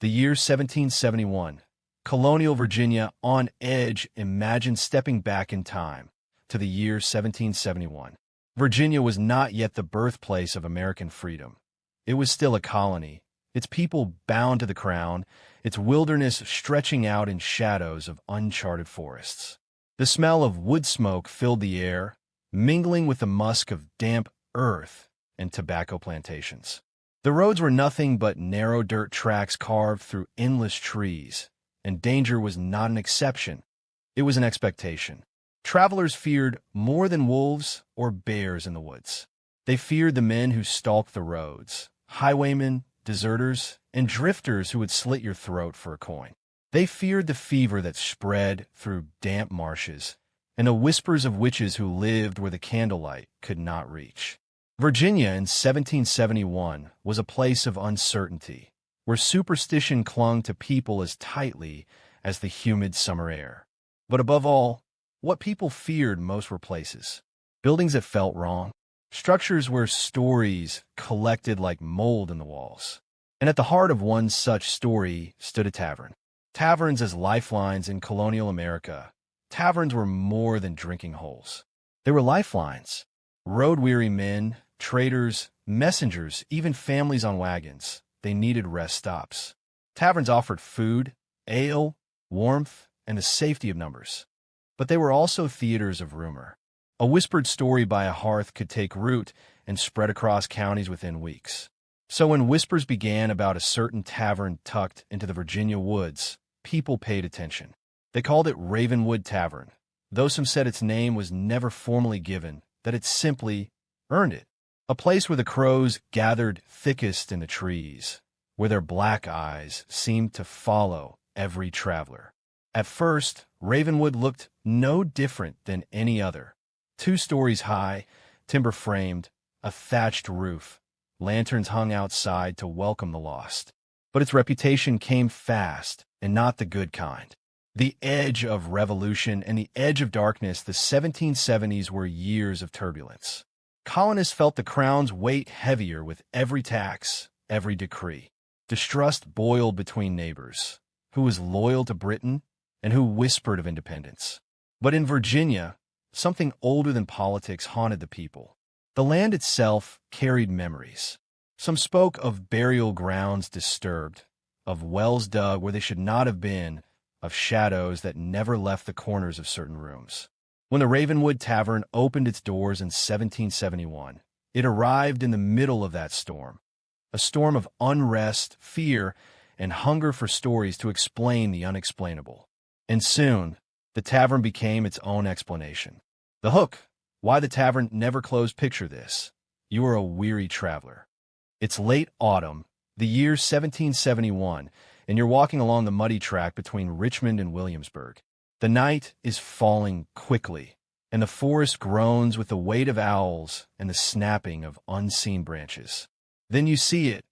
The year 1771. Colonial Virginia on edge. Imagine stepping back in time to the year 1771. Virginia was not yet the birthplace of American freedom. It was still a colony, its people bound to the crown, its wilderness stretching out in shadows of uncharted forests. The smell of wood smoke filled the air, mingling with the musk of damp earth and tobacco plantations. The roads were nothing but narrow dirt tracks carved through endless trees, and danger was not an exception. It was an expectation. Travelers feared more than wolves or bears in the woods. They feared the men who stalked the roads, highwaymen, deserters, and drifters who would slit your throat for a coin. They feared the fever that spread through damp marshes, and the whispers of witches who lived where the candlelight could not reach. Virginia in 1771 was a place of uncertainty, where superstition clung to people as tightly as the humid summer air. But above all, what people feared most were places. Buildings that felt wrong, structures where stories collected like mold in the walls. And at the heart of one such story stood a tavern. Taverns as lifelines in colonial America. Taverns were more than drinking holes. They were lifelines. Road-weary men, traders, messengers, even families on wagons. They needed rest stops. Taverns offered food, ale, warmth, and the safety of numbers. But they were also theaters of rumor. A whispered story by a hearth could take root and spread across counties within weeks. So when whispers began about a certain tavern tucked into the Virginia woods, people paid attention. They called it Ravenwood Tavern, though some said its name was never formally given, that it simply earned it. A place where the crows gathered thickest in the trees, where their black eyes seemed to follow every traveler. At first, Ravenwood looked no different than any other. 2 stories high, timber-framed, a thatched roof, lanterns hung outside to welcome the lost. But its reputation came fast, and not the good kind. The edge of revolution and the edge of darkness, the 1770s were years of turbulence. Colonists felt the crown's weight heavier with every tax, every decree. Distrust boiled between neighbors, who was loyal to Britain and who whispered of independence. But in Virginia, something older than politics haunted the people. The land itself carried memories. Some spoke of burial grounds disturbed, of wells dug where they should not have been, of shadows that never left the corners of certain rooms. When the Ravenwood Tavern opened its doors in 1771, it arrived in the middle of that storm, a storm of unrest, fear, and hunger for stories to explain the unexplainable. And soon, the tavern became its own explanation. The hook, why the tavern never closed. Picture this. You are a weary traveler. It's late autumn, the year 1771, and you're walking along the muddy track between Richmond and Williamsburg. The night is falling quickly, and the forest groans with the weight of owls and the snapping of unseen branches. Then you see it,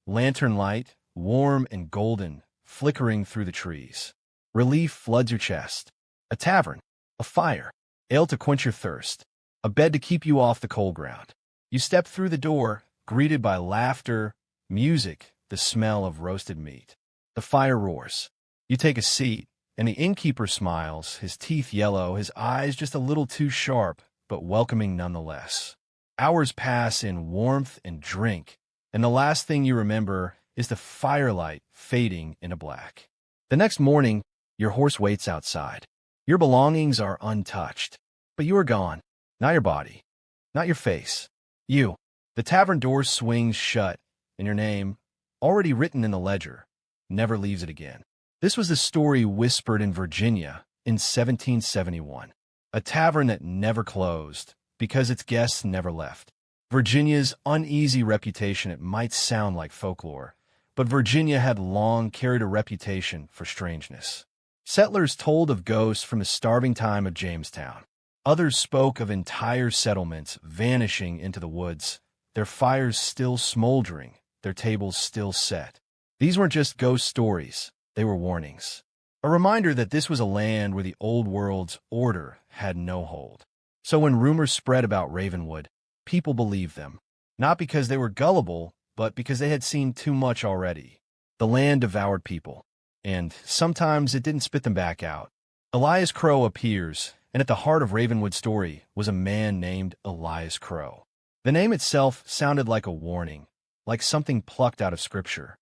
lantern light, warm and golden, flickering through the trees. Relief floods your chest. A tavern, a fire, ale to quench your thirst, a bed to keep you off the cold ground. You step through the door, greeted by laughter, music, the smell of roasted meat. The fire roars. You take a seat, and the innkeeper smiles, his teeth yellow, his eyes just a little too sharp, but welcoming nonetheless. Hours pass in warmth and drink, and the last thing you remember is the firelight fading into black. The next morning, your horse waits outside. Your belongings are untouched, but you are gone. Not your body, not your face. You. The tavern door swings shut, and your name, already written in the ledger, never leaves it again. This was the story whispered in Virginia in 1771, a tavern that never closed because its guests never left. Virginia's uneasy reputation, it might sound like folklore, but Virginia had long carried a reputation for strangeness. Settlers told of ghosts from the starving time of Jamestown. Others spoke of entire settlements vanishing into the woods, their fires still smoldering, their tables still set. These weren't just ghost stories. They were warnings. A reminder that this was a land where the old world's order had no hold. So when rumors spread about Ravenwood, people believed them, not because they were gullible, but because they had seen too much already. The land devoured people, and sometimes it didn't spit them back out. Elias Crowe appears, and at the heart of Ravenwood's story was a man named Elias Crowe. The name itself sounded like a warning, like something plucked out of Scripture.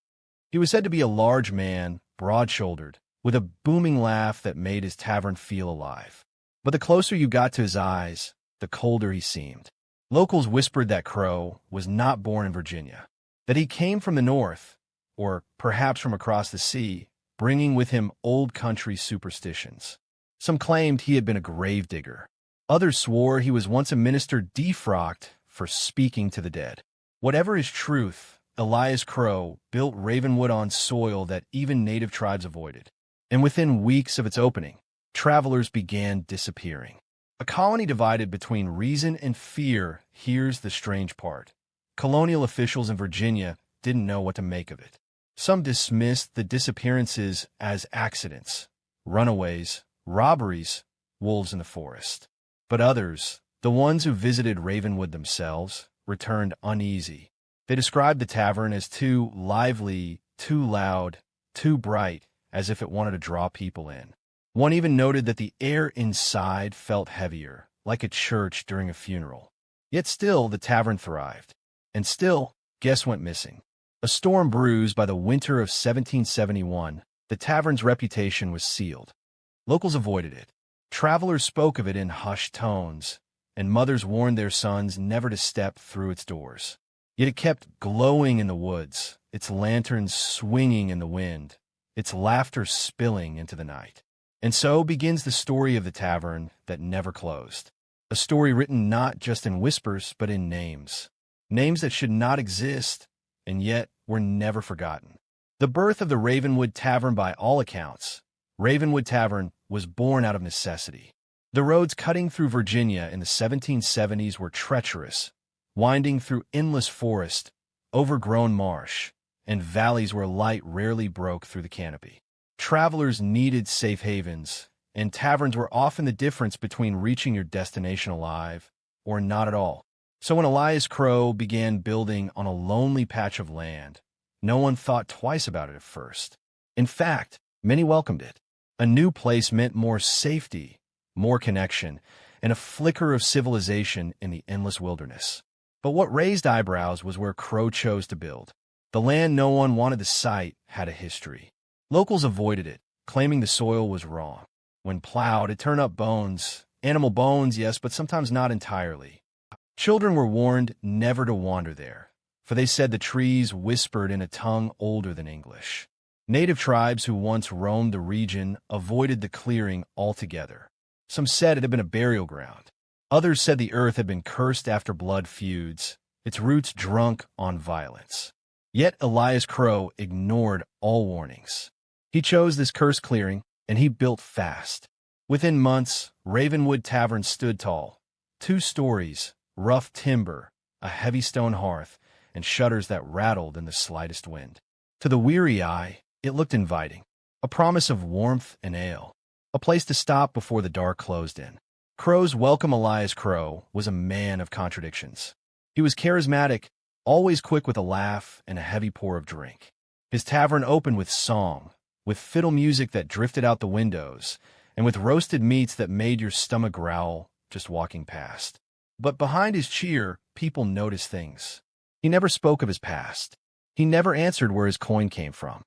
He was said to be a large man, broad-shouldered, with a booming laugh that made his tavern feel alive. But the closer you got to his eyes, the colder he seemed. Locals whispered that Crowe was not born in Virginia, that he came from the north, or perhaps from across the sea, bringing with him old country superstitions. Some claimed he had been a gravedigger. Others swore he was once a minister defrocked for speaking to the dead. Whatever his truth, Elias Crowe built Ravenwood on soil that even native tribes avoided. And within weeks of its opening, travelers began disappearing. A colony divided between reason and fear. Here's the strange part. Colonial officials in Virginia didn't know what to make of it. Some dismissed the disappearances as accidents, runaways, robberies, wolves in the forest. But others, the ones who visited Ravenwood themselves, returned uneasy. They described the tavern as too lively, too loud, too bright, as if it wanted to draw people in. One even noted that the air inside felt heavier, like a church during a funeral. Yet still, the tavern thrived. And still, guests went missing. A storm bruised by the winter of 1771, the tavern's reputation was sealed. Locals avoided it. Travelers spoke of it in hushed tones, and mothers warned their sons never to step through its doors. Yet it kept glowing in the woods, its lanterns swinging in the wind, its laughter spilling into the night. And so begins the story of the tavern that never closed. A story written not just in whispers, but in names. Names that should not exist, and yet were never forgotten. The birth of the Ravenwood Tavern, by all accounts, Ravenwood Tavern was born out of necessity. The roads cutting through Virginia in the 1770s were treacherous, winding through endless forest, overgrown marsh, and valleys where light rarely broke through the canopy. Travelers needed safe havens, and taverns were often the difference between reaching your destination alive or not at all. So when Elias Crowe began building on a lonely patch of land, no one thought twice about it at first. In fact, many welcomed it. A new place meant more safety, more connection, and a flicker of civilization in the endless wilderness. But what raised eyebrows was where Crowe chose to build. The land no one wanted to sight had a history. Locals avoided it, claiming the soil was raw. When plowed, it turned up bones. Animal bones, yes, but sometimes not entirely. Children were warned never to wander there, for they said the trees whispered in a tongue older than English. Native tribes who once roamed the region avoided the clearing altogether. Some said it had been a burial ground. Others said the earth had been cursed after blood feuds, its roots drunk on violence. Yet Elias Crowe ignored all warnings. He chose this cursed clearing, and he built fast. Within months, Ravenwood Tavern stood tall. 2 stories, rough timber, a heavy stone hearth, and shutters that rattled in the slightest wind. To the weary eye, it looked inviting, a promise of warmth and ale, a place to stop before the dark closed in. Crowe's welcome. Elias Crowe was a man of contradictions. He was charismatic, always quick with a laugh and a heavy pour of drink. His tavern opened with song, with fiddle music that drifted out the windows, and with roasted meats that made your stomach growl just walking past. But behind his cheer, people noticed things. He never spoke of his past. He never answered where his coin came from.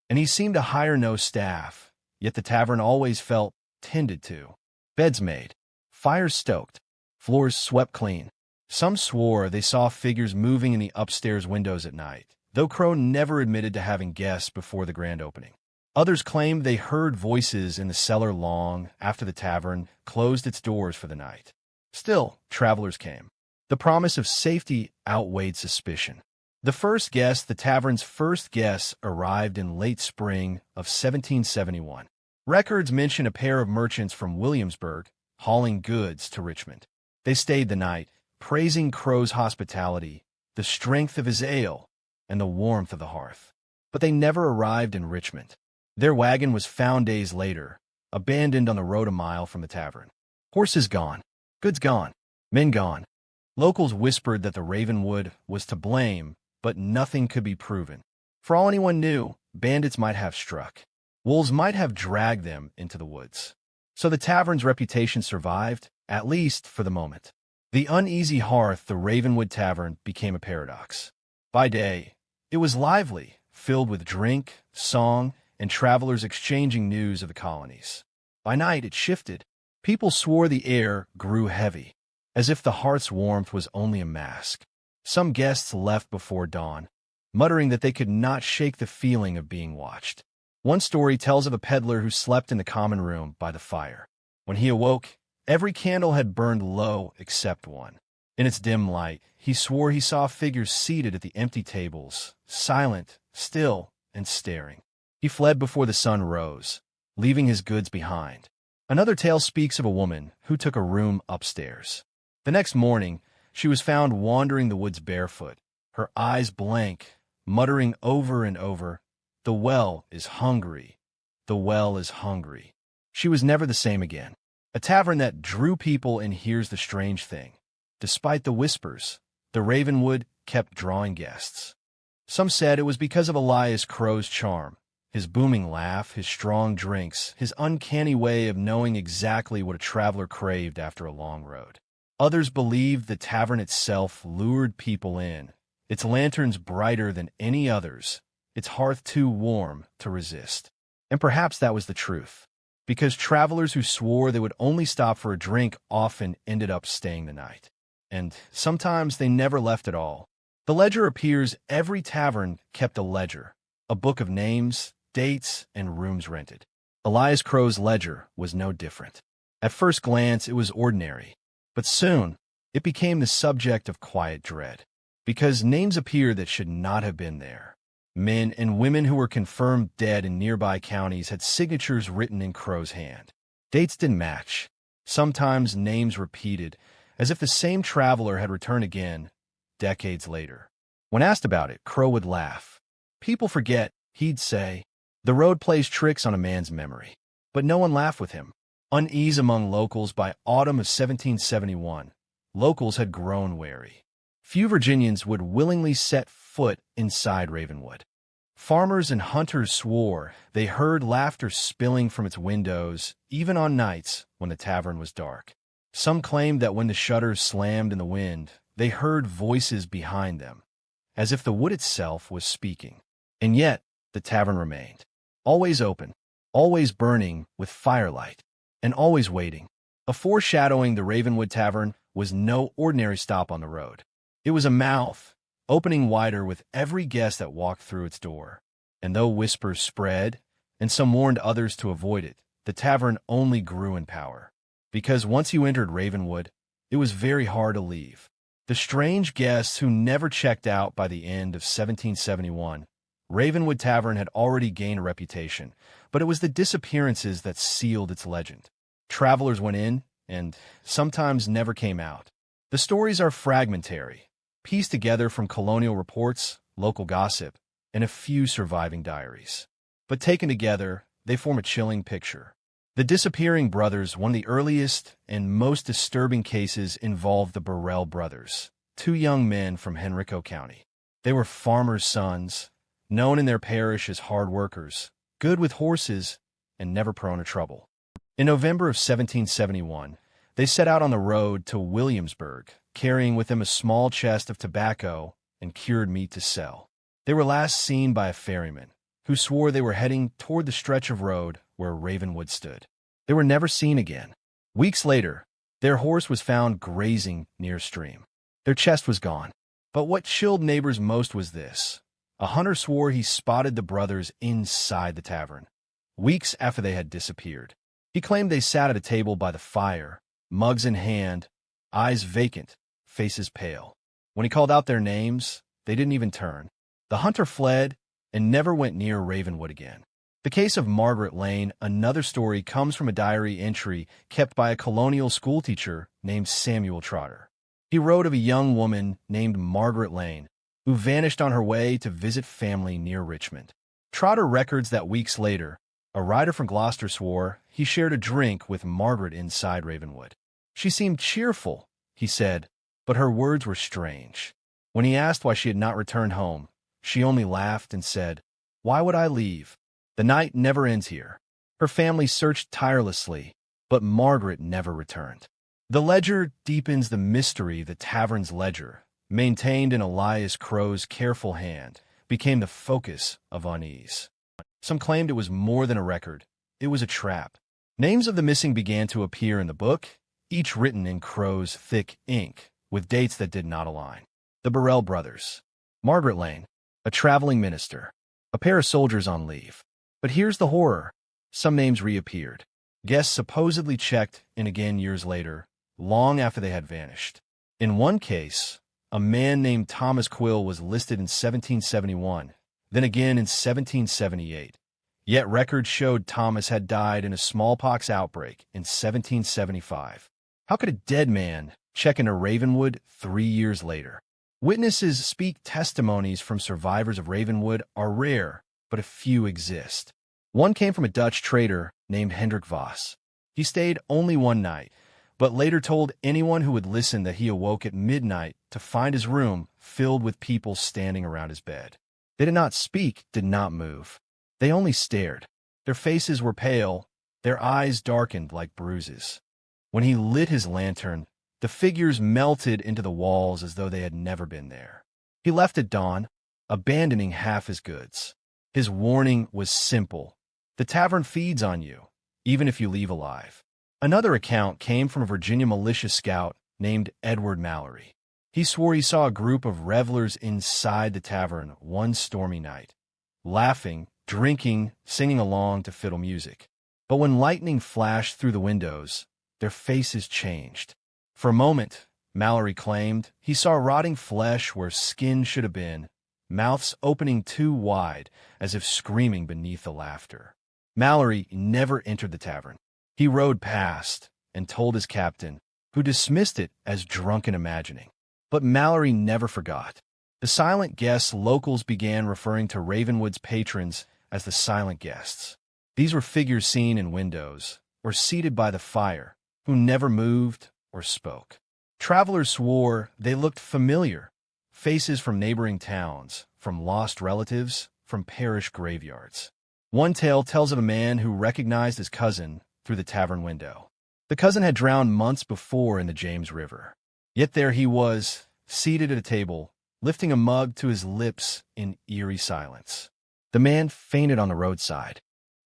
And he seemed to hire no staff, yet the tavern always felt tended to. Beds made, fires stoked, floors swept clean. Some swore they saw figures moving in the upstairs windows at night, though Crowe never admitted to having guests before the grand opening. Others claimed they heard voices in the cellar long after the tavern closed its doors for the night. Still, travelers came. The promise of safety outweighed suspicion. The tavern's first guests arrived in late spring of 1771. Records mention a pair of merchants from Williamsburg hauling goods to Richmond. They stayed the night, praising Crowe's hospitality, the strength of his ale, and the warmth of the hearth. But they never arrived in Richmond. Their wagon was found days later, abandoned on the road a mile from the tavern. Horses gone, goods gone, men gone. Locals whispered that the Ravenwood was to blame, but nothing could be proven. For all anyone knew, bandits might have struck. Wolves might have dragged them into the woods. So the tavern's reputation survived, at least for the moment. The uneasy hearth, the Ravenwood Tavern, became a paradox. By day, it was lively, filled with drink, song, and travelers exchanging news of the colonies. By night, it shifted. People swore the air grew heavy, as if the hearth's warmth was only a mask. Some guests left before dawn, muttering that they could not shake the feeling of being watched. One story tells of a peddler who slept in the common room by the fire. When he awoke, every candle had burned low except one. In its dim light, he swore he saw figures seated at the empty tables, silent, still, and staring. He fled before the sun rose, leaving his goods behind. Another tale speaks of a woman who took a room upstairs. The next morning, she was found wandering the woods barefoot, her eyes blank, muttering over and over, "The well is hungry. The well is hungry." She was never the same again. A tavern that drew people, and here's the strange thing. Despite the whispers, the Ravenwood kept drawing guests. Some said it was because of Elias Crowe's charm, his booming laugh, his strong drinks, his uncanny way of knowing exactly what a traveler craved after a long road. Others believed the tavern itself lured people in, its lanterns brighter than any others, its hearth too warm to resist. And perhaps that was the truth, because travelers who swore they would only stop for a drink often ended up staying the night. And sometimes they never left at all. The ledger appears. Every tavern kept a ledger, a book of names, dates, and rooms rented. Elias Crowe's ledger was no different. At first glance, it was ordinary, but soon it became the subject of quiet dread, because names appeared that should not have been there. Men and women who were confirmed dead in nearby counties had signatures written in Crowe's hand. Dates didn't match. Sometimes names repeated, as if the same traveler had returned again, decades later. When asked about it, Crowe would laugh. "People forget," he'd say. "The road plays tricks on a man's memory." But no one laughed with him. Unease among locals. By autumn of 1771, locals had grown wary. Few Virginians would willingly set foot inside Ravenwood. Farmers and hunters swore they heard laughter spilling from its windows, even on nights when the tavern was dark. Some claimed that when the shutters slammed in the wind, they heard voices behind them, as if the wood itself was speaking. And yet, the tavern remained, always open, always burning with firelight, and always waiting. A foreshadowing, the Ravenwood Tavern was no ordinary stop on the road. It was a mouth, opening wider with every guest that walked through its door. And though whispers spread, and some warned others to avoid it, the tavern only grew in power. Because once you entered Ravenwood, it was very hard to leave. The strange guests who never checked out. By the end of 1771, Ravenwood Tavern had already gained a reputation, but it was the disappearances that sealed its legend. Travelers went in, and sometimes never came out. The stories are fragmentary, pieced together from colonial reports, local gossip, and a few surviving diaries. But taken together, they form a chilling picture. The disappearing brothers, one of the earliest and most disturbing cases, involved the Burrell brothers, two young men from Henrico County. They were farmers' sons, known in their parish as hard workers, good with horses, and never prone to trouble. In November of 1771, they set out on the road to Williamsburg, carrying with them a small chest of tobacco and cured meat to sell. They were last seen by a ferryman, who swore they were heading toward the stretch of road where Ravenwood stood. They were never seen again. Weeks later, their horse was found grazing near a stream. Their chest was gone. But what chilled neighbors most was this. A hunter swore he spotted the brothers inside the tavern, weeks after they had disappeared. He claimed they sat at a table by the fire, mugs in hand, eyes vacant, faces pale. When he called out their names, they didn't even turn. The hunter fled and never went near Ravenwood again. The case of Margaret Lane, another story, comes from a diary entry kept by a colonial schoolteacher named Samuel Trotter. He wrote of a young woman named Margaret Lane who vanished on her way to visit family near Richmond. Trotter records that weeks later, a rider from Gloucester swore he shared a drink with Margaret inside Ravenwood. She seemed cheerful, he said, but her words were strange. When he asked why she had not returned home, she only laughed and said, Why would I leave? The night never ends here. Her family searched tirelessly, but Margaret never returned. The ledger deepens the mystery. The tavern's ledger, maintained in Elias Crowe's careful hand, became the focus of unease. Some claimed it was more than a record. It was a trap. Names of the missing began to appear in the book, each written in Crowe's thick ink, with dates that did not align. The Burrell brothers. Margaret Lane, a traveling minister. A pair of soldiers on leave. But here's the horror. Some names reappeared. Guests supposedly checked in again years later, long after they had vanished. In one case, a man named Thomas Quill was listed in 1771, then again in 1778. Yet records showed Thomas had died in a smallpox outbreak in 1775. How could a dead man check into Ravenwood 3 years later? Witnesses speak. Testimonies from survivors of Ravenwood are rare, but a few exist. One came from a Dutch trader named Hendrik Voss. He stayed only one night, but later told anyone who would listen that he awoke at midnight to find his room filled with people standing around his bed. They did not speak, did not move. They only stared. Their faces were pale, their eyes darkened like bruises. When he lit his lantern, the figures melted into the walls as though they had never been there. He left at dawn, abandoning half his goods. His warning was simple. The tavern feeds on you, even if you leave alive. Another account came from a Virginia militia scout named Edward Mallory. He swore he saw a group of revelers inside the tavern one stormy night, laughing, drinking, singing along to fiddle music. But when lightning flashed through the windows, their faces changed. For a moment, Mallory claimed, he saw rotting flesh where skin should have been, mouths opening too wide as if screaming beneath the laughter. Mallory never entered the tavern. He rode past and told his captain, who dismissed it as drunken imagining. But Mallory never forgot. The silent guests. Locals began referring to Ravenwood's patrons as the silent guests. These were figures seen in windows or seated by the fire, who never moved or spoke. Travelers swore they looked familiar, faces from neighboring towns, from lost relatives, from parish graveyards. One tale tells of a man who recognized his cousin through the tavern window. The cousin had drowned months before in the James River. Yet there he was, seated at a table, lifting a mug to his lips in eerie silence. The man fainted on the roadside.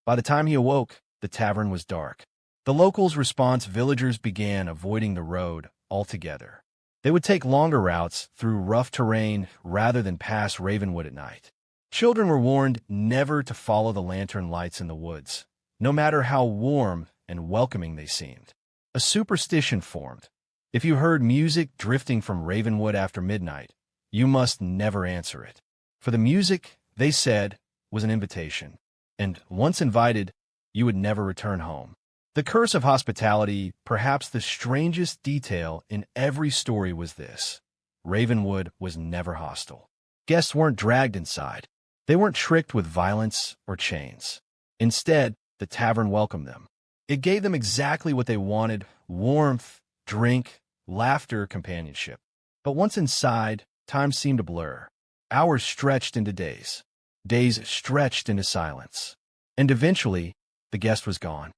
By the time he awoke, the tavern was dark. The locals' response: villagers began avoiding the road altogether. They would take longer routes through rough terrain rather than pass Ravenwood at night. Children were warned never to follow the lantern lights in the woods, no matter how warm and welcoming they seemed. A superstition formed. If you heard music drifting from Ravenwood after midnight, you must never answer it. For the music, they said, was an invitation, and once invited, you would never return home. The curse of hospitality, perhaps the strangest detail in every story, was this: Ravenwood was never hostile. Guests weren't dragged inside. They weren't tricked with violence or chains. Instead, the tavern welcomed them. It gave them exactly what they wanted: warmth, drink, laughter, companionship. But once inside, time seemed to blur. Hours stretched into days. Days stretched into silence. And eventually, the guest was gone.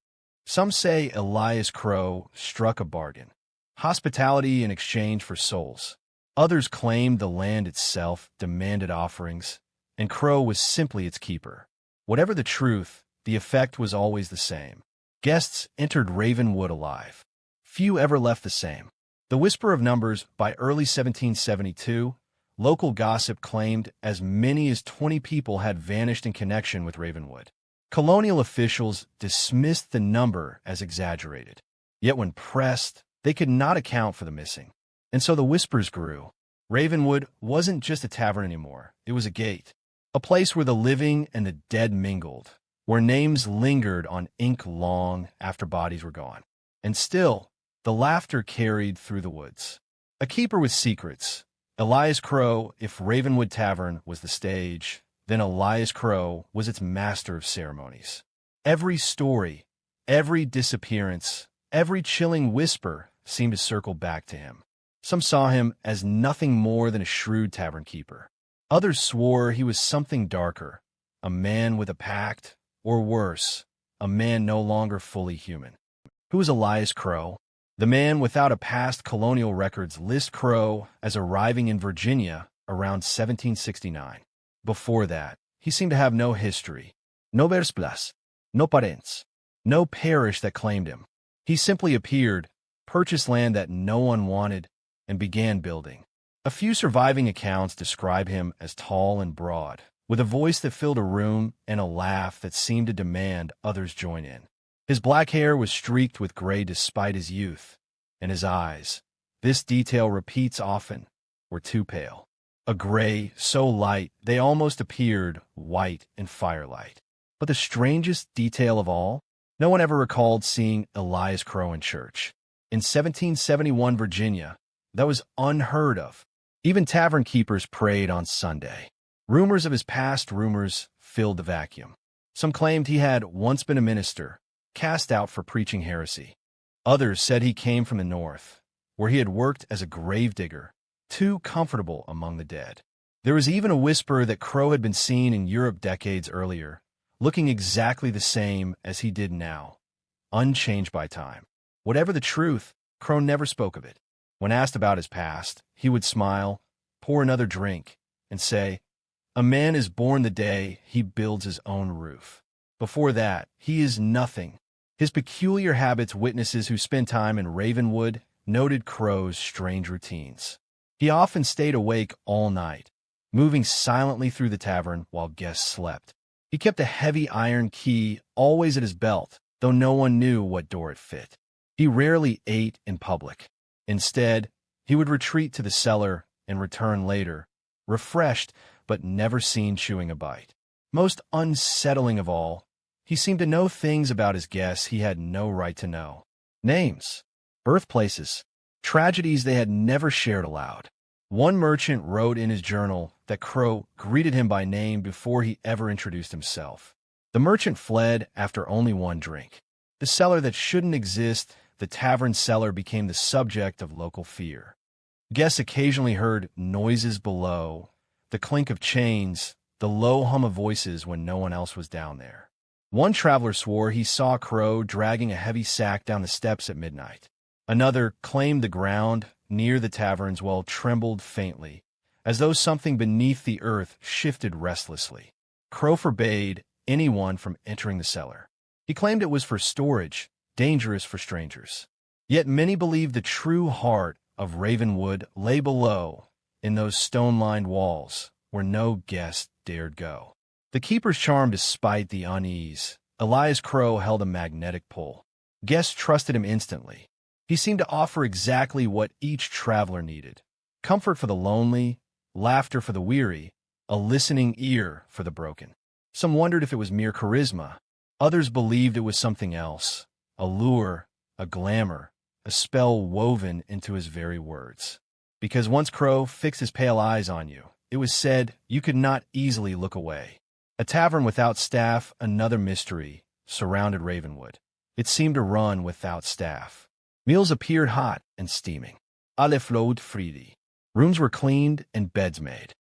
Some say Elias Crowe struck a bargain. Hospitality in exchange for souls. Others claimed the land itself demanded offerings, and Crowe was simply its keeper. Whatever the truth, the effect was always the same. Guests entered Ravenwood alive. Few ever left the same. The whisper of numbers. By early 1772, local gossip claimed as many as 20 people had vanished in connection with Ravenwood. Colonial officials dismissed the number as exaggerated. Yet when pressed, they could not account for the missing. And so the whispers grew. Ravenwood wasn't just a tavern anymore. It was a gate. A place where the living and the dead mingled, where names lingered on ink long after bodies were gone. And still, the laughter carried through the woods. A keeper with secrets. Elias Crowe. If Ravenwood Tavern was the stage, then Elias Crowe was its master of ceremonies. Every story, every disappearance, every chilling whisper seemed to circle back to him. Some saw him as nothing more than a shrewd tavern keeper. Others swore he was something darker, a man with a pact, or worse, a man no longer fully human. Who was Elias Crowe? The man without a past. Colonial records list Crowe as arriving in Virginia around 1769. Before that, he seemed to have no history, no birthplace, no parents, no parish that claimed him. He simply appeared, purchased land that no one wanted, and began building. A few surviving accounts describe him as tall and broad, with a voice that filled a room and a laugh that seemed to demand others join in. His black hair was streaked with gray despite his youth, and his eyes, this detail repeats often, were too pale. A gray so light they almost appeared white in firelight. But the strangest detail of all, no one ever recalled seeing Elias Crowe in church. In 1771 Virginia, that was unheard of. Even tavern keepers prayed on Sunday. Rumors of his past filled the vacuum. Some claimed he had once been a minister, cast out for preaching heresy. Others said he came from the north, where he had worked as a gravedigger, too comfortable among the dead. There was even a whisper that Crowe had been seen in Europe decades earlier, looking exactly the same as he did now, unchanged by time. Whatever the truth, Crowe never spoke of it. When asked about his past, he would smile, pour another drink, and say, "A man is born the day he builds his own roof. Before that, he is nothing." His peculiar habits. Witnesses who spent time in Ravenwood noted Crowe's strange routines. He often stayed awake all night, moving silently through the tavern while guests slept. He kept a heavy iron key always at his belt, though no one knew what door it fit. He rarely ate in public. Instead, he would retreat to the cellar and return later, refreshed but never seen chewing a bite. Most unsettling of all, he seemed to know things about his guests he had no right to know. Names, birthplaces, tragedies they had never shared aloud. One merchant wrote in his journal that Crowe greeted him by name before he ever introduced himself. The merchant fled after only one drink. The cellar that shouldn't exist, the tavern cellar, became the subject of local fear. Guests occasionally heard noises below, the clink of chains, the low hum of voices when no one else was down there. One traveler swore he saw Crowe dragging a heavy sack down the steps at midnight. Another claimed the ground near the tavern's well trembled faintly, as though something beneath the earth shifted restlessly. Crowe forbade anyone from entering the cellar. He claimed it was for storage, dangerous for strangers. Yet many believed the true heart of Ravenwood lay below, in those stone-lined walls, where no guest dared go. The keeper's charm despite the unease, Elias Crowe held a magnetic pull. Guests trusted him instantly. He seemed to offer exactly what each traveler needed: comfort for the lonely, laughter for the weary, a listening ear for the broken. Some wondered if it was mere charisma. Others believed it was something else, a lure, a glamour, a spell woven into his very words. Because once Crowe fixed his pale eyes on you, it was said you could not easily look away. A tavern without staff, another mystery, surrounded Ravenwood. It seemed to run without staff. Meals appeared hot and steaming. Alle flowed freely. Rooms were cleaned and beds made.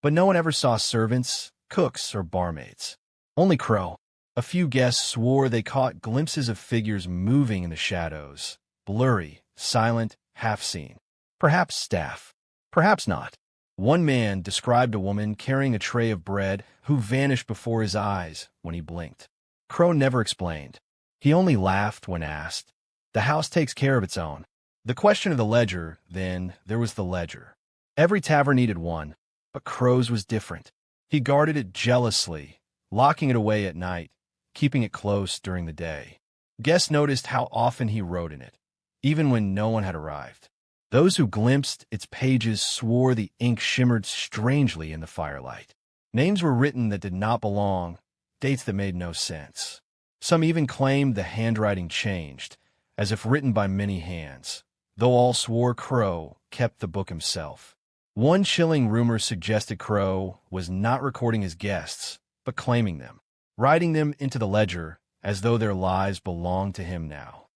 But no one ever saw servants, cooks, or barmaids. Only Crowe. A few guests swore they caught glimpses of figures moving in the shadows, blurry, silent, half-seen. Perhaps staff. Perhaps not. One man described a woman carrying a tray of bread who vanished before his eyes when he blinked. Crowe never explained. He only laughed when asked. The house takes care of its own. The question of the ledger, then, there was the ledger. Every tavern needed one, but Crowe's was different. He guarded it jealously, locking it away at night, keeping it close during the day. Guests noticed how often he wrote in it, even when no one had arrived. Those who glimpsed its pages swore the ink shimmered strangely in the firelight. Names were written that did not belong, dates that made no sense. Some even claimed the handwriting changed, as if written by many hands, though all swore Crowe kept the book himself. One chilling rumor suggested Crowe was not recording his guests, but claiming them, writing them into the ledger as though their lives belonged to him now.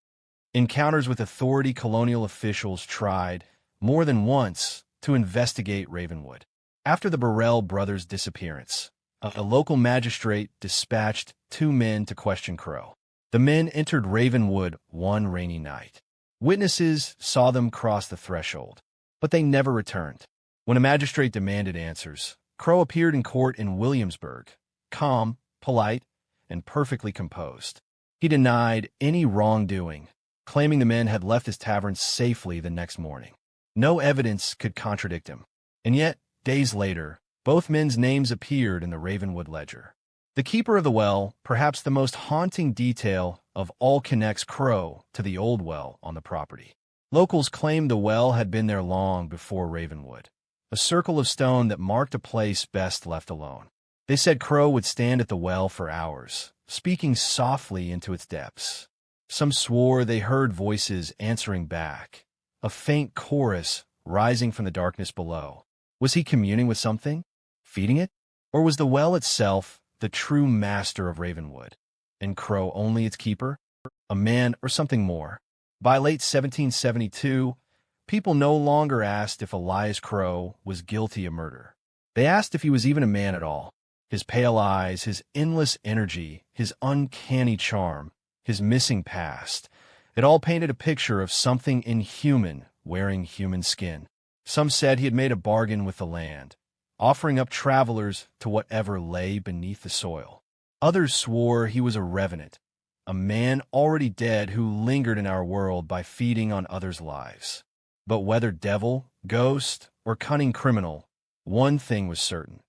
Encounters with authority. Colonial officials tried, more than once, to investigate Ravenwood. After the Burrell brothers' disappearance, A local magistrate dispatched 2 men to question Crowe. The men entered Ravenwood one rainy night. Witnesses saw them cross the threshold, but they never returned. When a magistrate demanded answers, Crowe appeared in court in Williamsburg, calm, polite, and perfectly composed. He denied any wrongdoing, claiming the men had left his tavern safely the next morning. No evidence could contradict him. And yet, days later, both men's names appeared in the Ravenwood ledger. The keeper of the well, perhaps the most haunting detail of all, connects Crowe to the old well on the property. Locals claimed the well had been there long before Ravenwood, a circle of stone that marked a place best left alone. They said Crowe would stand at the well for hours, speaking softly into its depths. Some swore they heard voices answering back, a faint chorus rising from the darkness below. Was he communing with something, feeding it? Or was the well itself the true master of Ravenwood, and Crowe only its keeper, a man or something more? By late 1772, people no longer asked if Elias Crowe was guilty of murder. They asked if he was even a man at all. His pale eyes, his endless energy, his uncanny charm, his missing past, it all painted a picture of something inhuman wearing human skin. Some said he had made a bargain with the land, offering up travelers to whatever lay beneath the soil. Others swore he was a revenant, a man already dead who lingered in our world by feeding on others' lives. But whether devil, ghost, or cunning criminal, one thing was certain.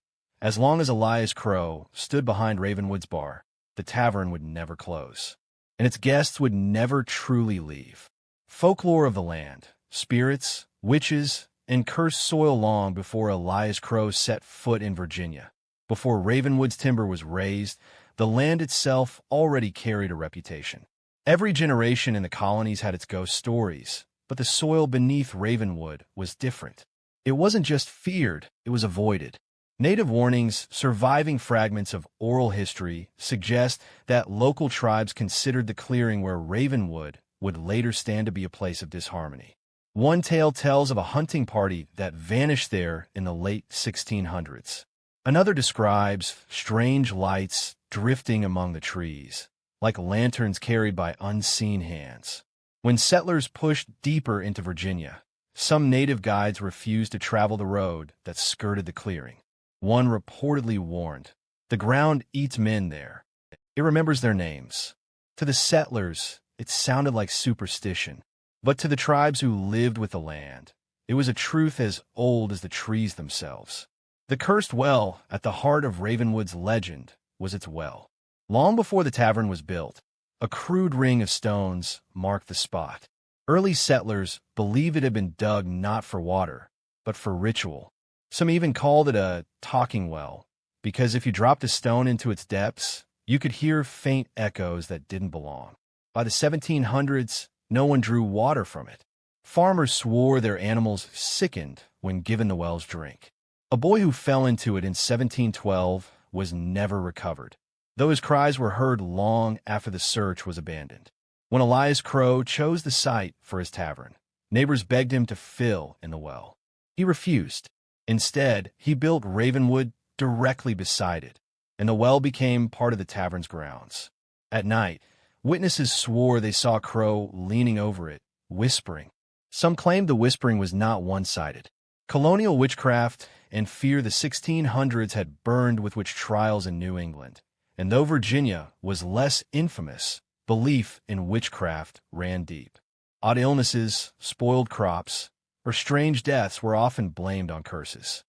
As long as Elias Crowe stood behind Ravenwood's bar, the tavern would never close, and its guests would never truly leave. Folklore of the land, spirits, witches, and cursed soil long before Elias Crowe set foot in Virginia. Before Ravenwood's timber was raised, the land itself already carried a reputation. Every generation in the colonies had its ghost stories, but the soil beneath Ravenwood was different. It wasn't just feared, it was avoided. Native warnings, surviving fragments of oral history, suggest that local tribes considered the clearing where Ravenwood would later stand to be a place of disharmony. One tale tells of a hunting party that vanished there in the late 1600s. Another describes strange lights drifting among the trees, like lanterns carried by unseen hands. When settlers pushed deeper into Virginia, some native guides refused to travel the road that skirted the clearing. One reportedly warned, "The ground eats men there. It remembers their names." To the settlers, it sounded like superstition. But to the tribes who lived with the land, it was a truth as old as the trees themselves. The cursed well at the heart of Ravenwood's legend was its well. Long before the tavern was built, a crude ring of stones marked the spot. Early settlers believed it had been dug not for water, but for ritual. Some even called it a talking well, because if you dropped a stone into its depths, you could hear faint echoes that didn't belong. By the 1700s, no one drew water from it. Farmers swore their animals sickened when given the well's drink. A boy who fell into it in 1712 was never recovered, though his cries were heard long after the search was abandoned. When Elias Crowe chose the site for his tavern, neighbors begged him to fill in the well. He refused. Instead, he built Ravenwood directly beside it, and the well became part of the tavern's grounds. At night, witnesses swore they saw Crowe leaning over it, whispering. Some claimed the whispering was not one-sided. Colonial witchcraft and fear the 1600s had burned with witch trials in New England, and though Virginia was less infamous, belief in witchcraft ran deep. Odd illnesses, spoiled crops, or strange deaths were often blamed on curses.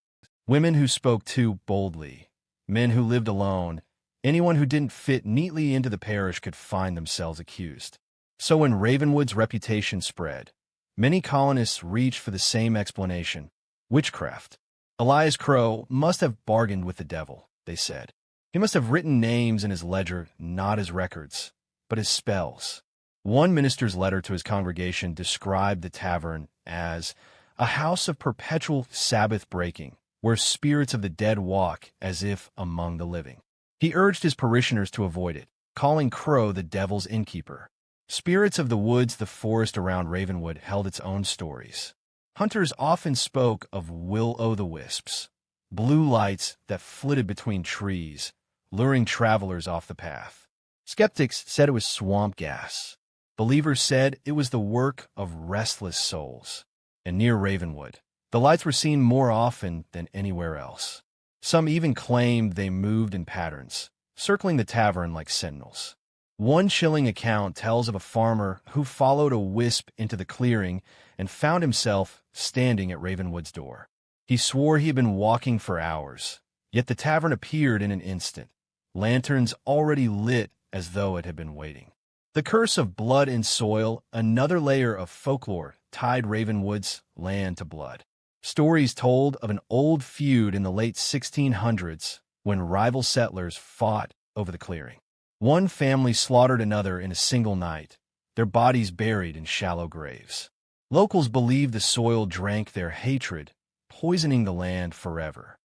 Women who spoke too boldly, men who lived alone, anyone who didn't fit neatly into the parish could find themselves accused. So when Ravenwood's reputation spread, many colonists reached for the same explanation: witchcraft. Elias Crowe must have bargained with the devil, they said. He must have written names in his ledger, not his records, but his spells. One minister's letter to his congregation described the tavern as a house of perpetual Sabbath breaking, where spirits of the dead walk as if among the living. He urged his parishioners to avoid it, calling Crowe the devil's innkeeper. Spirits of the woods, the forest around Ravenwood held its own stories. Hunters often spoke of will-o'-the-wisps, blue lights that flitted between trees, luring travelers off the path. Skeptics said it was swamp gas. Believers said it was the work of restless souls. And near Ravenwood, the lights were seen more often than anywhere else. Some even claimed they moved in patterns, circling the tavern like sentinels. One chilling account tells of a farmer who followed a wisp into the clearing and found himself standing at Ravenwood's door. He swore he had been walking for hours, yet the tavern appeared in an instant, lanterns already lit as though it had been waiting. The curse of blood and soil, another layer of folklore, tied Ravenwood's land to blood. Stories told of an old feud in the late 1600s when rival settlers fought over the clearing. One family slaughtered another in a single night, their bodies buried in shallow graves. Locals believed the soil drank their hatred, poisoning the land forever.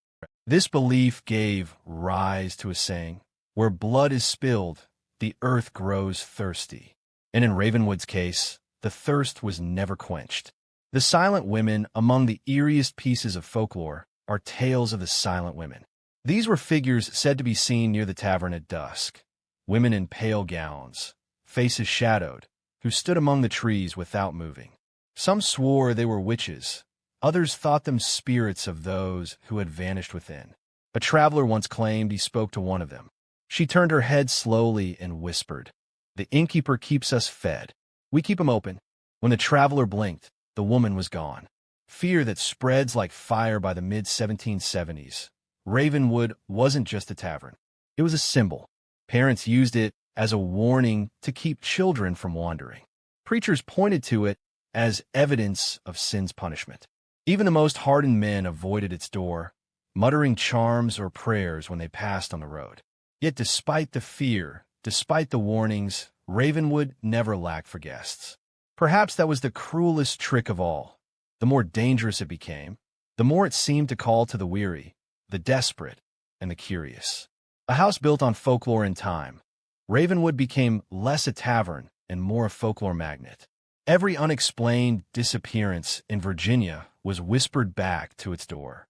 This belief gave rise to a saying, "Where blood is spilled, the earth grows thirsty." And in Ravenwood's case, the thirst was never quenched. The silent women among the eeriest pieces of folklore are tales of the silent women. These were figures said to be seen near the tavern at dusk, women in pale gowns, faces shadowed, who stood among the trees without moving. Some swore they were witches, others thought them spirits of those who had vanished within. A traveler once claimed he spoke to one of them. She turned her head slowly and whispered, "The innkeeper keeps us fed. We keep him open." When the traveler blinked, the woman was gone. Fear that spreads like fire by the mid-1770s. Ravenwood wasn't just a tavern. It was a symbol. Parents used it as a warning to keep children from wandering. Preachers pointed to it as evidence of sin's punishment. Even the most hardened men avoided its door, muttering charms or prayers when they passed on the road. Yet despite the fear, despite the warnings, Ravenwood never lacked for guests. Perhaps that was the cruelest trick of all. The more dangerous it became, the more it seemed to call to the weary, the desperate, and the curious. A house built on folklore and time, Ravenwood became less a tavern and more a folklore magnet. Every unexplained disappearance in Virginia was whispered back to its door.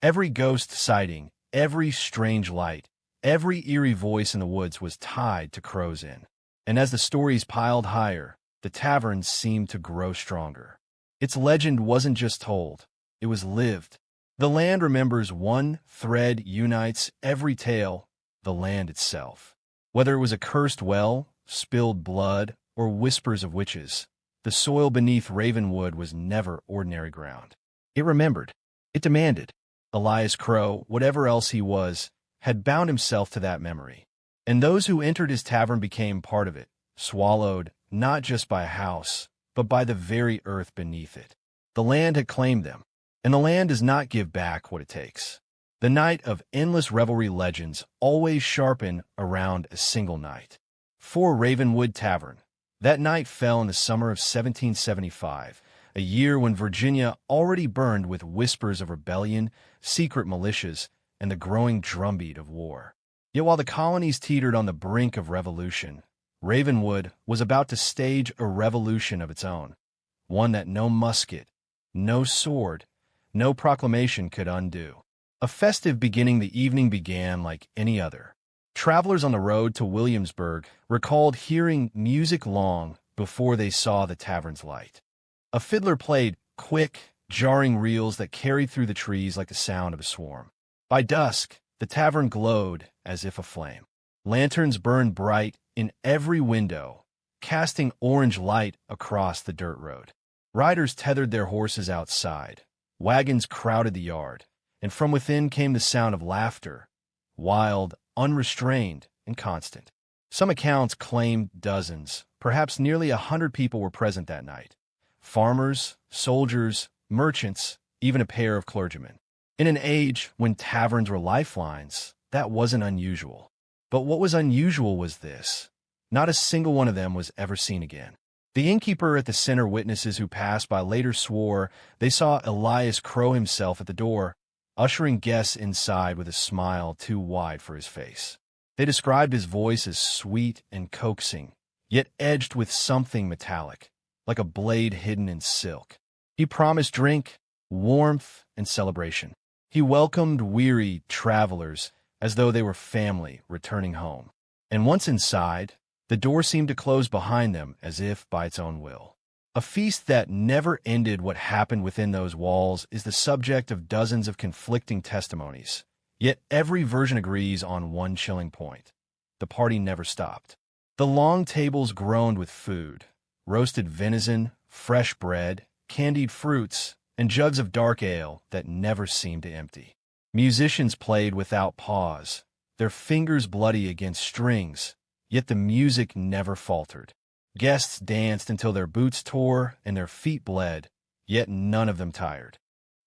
Every ghost sighting, every strange light, every eerie voice in the woods was tied to Crow's Inn. And as the stories piled higher, the tavern seemed to grow stronger. Its legend wasn't just told, it was lived. The land remembers one thread unites every tale, the land itself. Whether it was a cursed well, spilled blood, or whispers of witches, the soil beneath Ravenwood was never ordinary ground. It remembered. It demanded. Elias Crowe, whatever else he was, had bound himself to that memory. And those who entered his tavern became part of it, swallowed not just by a house, but by the very earth beneath it. The land had claimed them, and the land does not give back what it takes. The night of endless revelry legends always sharpen around a single night. For Ravenwood Tavern, that night fell in the summer of 1775, a year when Virginia already burned with whispers of rebellion, secret militias, and the growing drumbeat of war. Yet while the colonies teetered on the brink of revolution, Ravenwood was about to stage a revolution of its own, one that no musket, no sword, no proclamation could undo. A festive beginning, the evening began like any other. Travelers on the road to Williamsburg recalled hearing music long before they saw the tavern's light. A fiddler played quick, jarring reels that carried through the trees like the sound of a swarm. By dusk, the tavern glowed as if aflame. Lanterns burned bright in every window, casting orange light across the dirt road. Riders tethered their horses outside. Wagons crowded the yard, and from within came the sound of laughter, wild, unrestrained, and constant. Some accounts claimed dozens, perhaps nearly 100 people were present that night. Farmers, soldiers, merchants, even a pair of clergymen. In an age when taverns were lifelines, that wasn't unusual. But what was unusual was this. Not a single one of them was ever seen again. The innkeeper at the center, witnesses who passed by later swore they saw Elias Crowe himself at the door, ushering guests inside with a smile too wide for his face. They described his voice as sweet and coaxing, yet edged with something metallic, like a blade hidden in silk. He promised drink, warmth, and celebration. He welcomed weary travelers as though they were family returning home. And once inside, the door seemed to close behind them as if by its own will. A feast that never ended. What happened within those walls is the subject of dozens of conflicting testimonies. Yet every version agrees on one chilling point. The party never stopped. The long tables groaned with food, roasted venison, fresh bread, candied fruits, and jugs of dark ale that never seemed to empty. Musicians played without pause, their fingers bloody against strings, yet the music never faltered. Guests danced until their boots tore and their feet bled, yet none of them tired.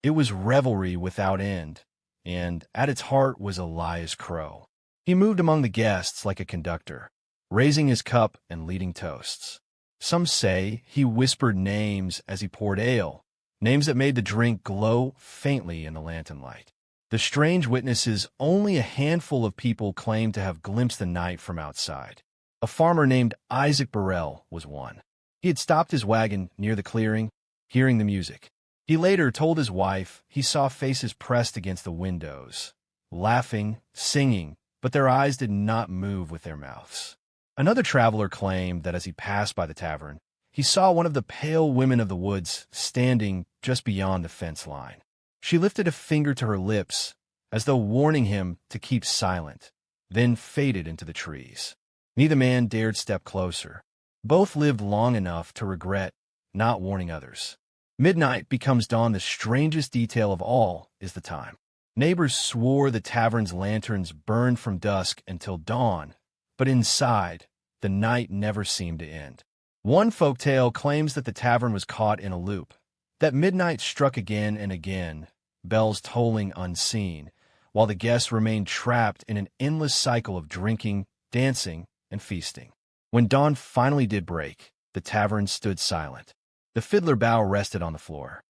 It was revelry without end, and at its heart was Elias Crowe. He moved among the guests like a conductor, raising his cup and leading toasts. Some say he whispered names as he poured ale, names that made the drink glow faintly in the lantern light. The strange witnesses, only a handful of people claimed to have glimpsed the night from outside. A farmer named Isaac Burrell was one. He had stopped his wagon near the clearing, hearing the music. He later told his wife he saw faces pressed against the windows, laughing, singing, but their eyes did not move with their mouths. Another traveler claimed that as he passed by the tavern, he saw one of the pale women of the woods standing just beyond the fence line. She lifted a finger to her lips, as though warning him to keep silent, then faded into the trees. Neither man dared step closer. Both lived long enough to regret not warning others. Midnight becomes dawn. The strangest detail of all is the time. Neighbors swore the tavern's lanterns burned from dusk until dawn, but inside, the night never seemed to end. One folktale claims that the tavern was caught in a loop, that midnight struck again and again, bells tolling unseen, while the guests remained trapped in an endless cycle of drinking, dancing, and feasting. When dawn finally did break, the tavern stood silent. The fiddler bow rested on the floor.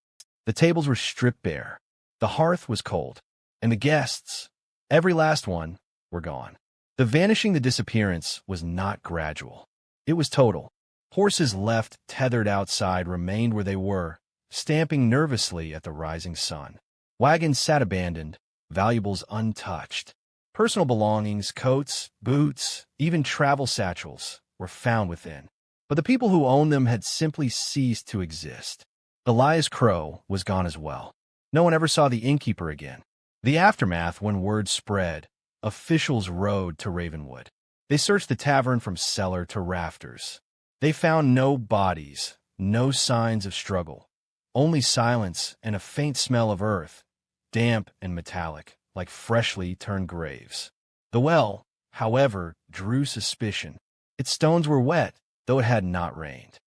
The tables were stripped bare. The hearth was cold. And the guests, every last one, were gone. The disappearance was not gradual. It was total. Horses left tethered outside remained where they were, stamping nervously at the rising sun. Wagons sat abandoned, valuables untouched. Personal belongings, coats, boots, even travel satchels, were found within. But the people who owned them had simply ceased to exist. Elias Crowe was gone as well. No one ever saw the innkeeper again. The aftermath, when word spread, officials rode to Ravenwood. They searched the tavern from cellar to rafters. They found no bodies, no signs of struggle, only silence and a faint smell of earth, damp and metallic, like freshly turned graves. The well, however, drew suspicion. Its stones were wet, though it had not rained.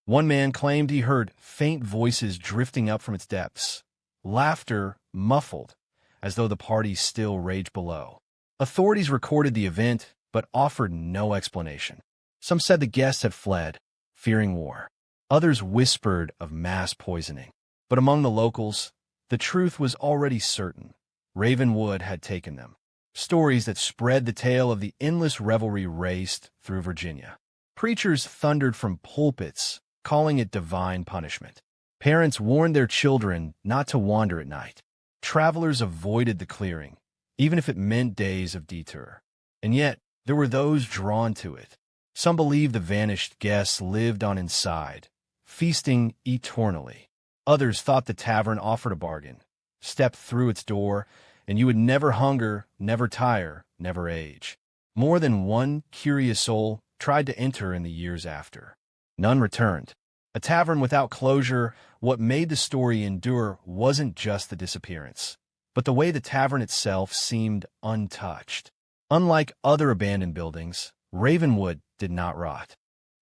One man claimed he heard faint voices drifting up from its depths, laughter muffled, as though the party still raged below. Authorities recorded the event, but offered no explanation. Some said the guests had fled, fearing war. Others whispered of mass poisoning. But among the locals, the truth was already certain. Ravenwood had taken them. Stories that spread the tale of the endless revelry raced through Virginia. Preachers thundered from pulpits, calling it divine punishment. Parents warned their children not to wander at night. Travelers avoided the clearing, even if it meant days of detour. And yet, there were those drawn to it. Some believed the vanished guests lived on inside, feasting eternally. Others thought the tavern offered a bargain. Step through its door, and you would never hunger, never tire, never age. More than one curious soul tried to enter in the years after. None returned. A tavern without closure. What made the story endure wasn't just the disappearance, but the way the tavern itself seemed untouched. Unlike other abandoned buildings, Ravenwood did not rot.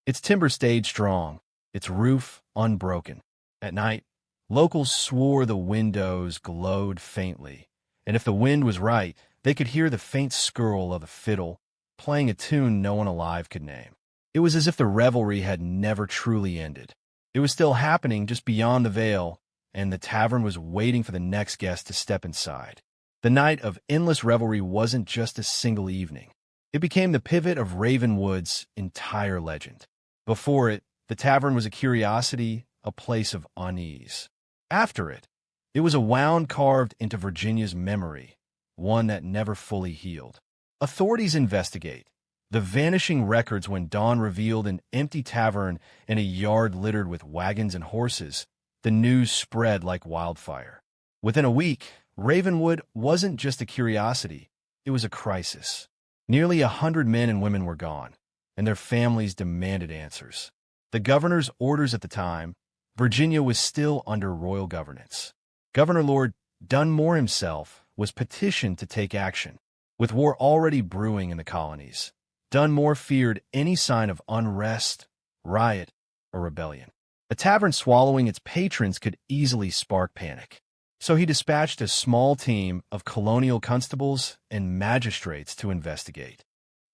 Its timber stayed strong, its roof unbroken. At night, locals swore the windows glowed faintly, and if the wind was right, they could hear the faint skirl of a fiddle playing a tune no one alive could name. It was as if the revelry had never truly ended. It was still happening just beyond the veil, and the tavern was waiting for the next guest to step inside. The night of endless revelry wasn't just a single evening. It became the pivot of Ravenwood's entire legend. Before it, the tavern was a curiosity, a place of unease. After it, It was a wound carved into Virginia's memory, one that never fully healed. Authorities investigate. The vanishing records when dawn revealed an empty tavern in a yard littered with wagons and horses. The news spread like wildfire. Within a week, Ravenwood wasn't just a curiosity, it was a crisis. Nearly 100 men and women were gone, and their families demanded answers. The governor's orders at the time, Virginia was still under royal governance. Governor Lord Dunmore himself was petitioned to take action. With war already brewing in the colonies, Dunmore feared any sign of unrest, riot, or rebellion. A tavern swallowing its patrons could easily spark panic. So he dispatched a small team of colonial constables and magistrates to investigate.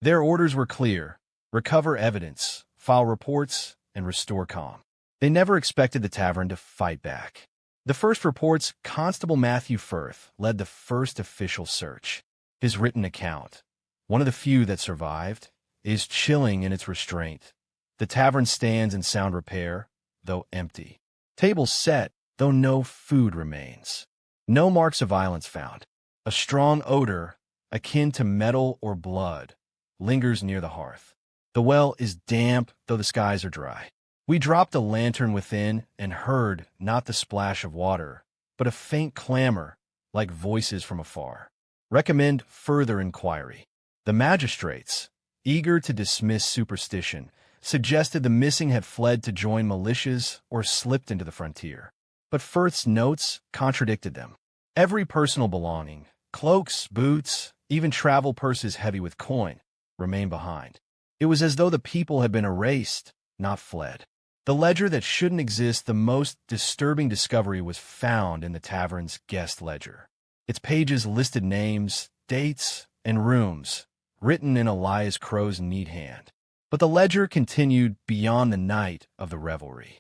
Their orders were clear: recover evidence, file reports, and restore calm. They never expected the tavern to fight back. The first reports, Constable Matthew Firth led the first official search. His written account, one of the few that survived, is chilling in its restraint. The tavern stands in sound repair, though empty. Tables set, though no food remains. No marks of violence found. A strong odor, akin to metal or blood, lingers near the hearth. The well is damp, though the skies are dry. We dropped a lantern within and heard not the splash of water, but a faint clamor, like voices from afar. Recommend further inquiry. The magistrates, eager to dismiss superstition, suggested the missing had fled to join militias or slipped into the frontier. But Firth's notes contradicted them. Every personal belonging, cloaks, boots, even travel purses heavy with coin, remained behind. It was as though the people had been erased, not fled. The ledger that shouldn't exist, the most disturbing discovery, was found in the tavern's guest ledger. Its pages listed names, dates, and rooms, written in Elias Crowe's neat hand. But the ledger continued beyond the night of the revelry.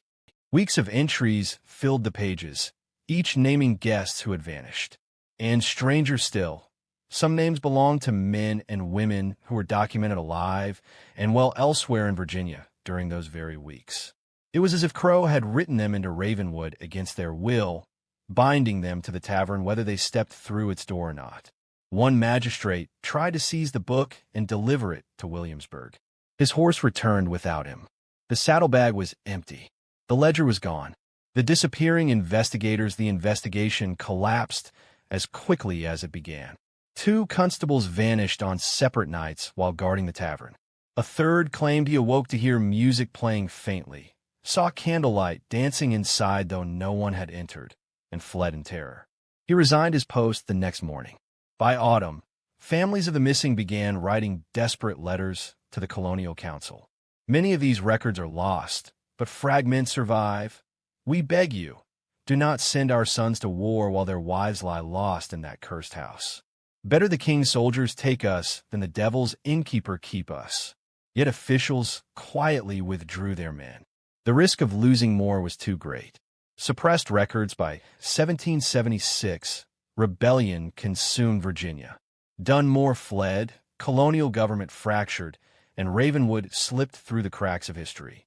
Weeks of entries filled the pages, each naming guests who had vanished. And stranger still, some names belonged to men and women who were documented alive and well elsewhere in Virginia during those very weeks. It was as if Crowe had written them into Ravenwood against their will, binding them to the tavern whether they stepped through its door or not. One magistrate tried to seize the book and deliver it to Williamsburg. His horse returned without him. The saddlebag was empty. The ledger was gone. The disappearing investigators, the investigation collapsed as quickly as it began. 2 constables vanished on separate nights while guarding the tavern. A third claimed he awoke to hear music playing faintly, saw candlelight dancing inside though no one had entered, and fled in terror. He resigned his post the next morning. By autumn, families of the missing began writing desperate letters to the Colonial Council. Many of these records are lost, but fragments survive. We beg you, do not send our sons to war while their wives lie lost in that cursed house. Better the king's soldiers take us than the devil's innkeeper keep us. Yet officials quietly withdrew their men. The risk of losing more was too great. Suppressed records by 1776, rebellion consumed Virginia. Dunmore fled, colonial government fractured, and Ravenwood slipped through the cracks of history.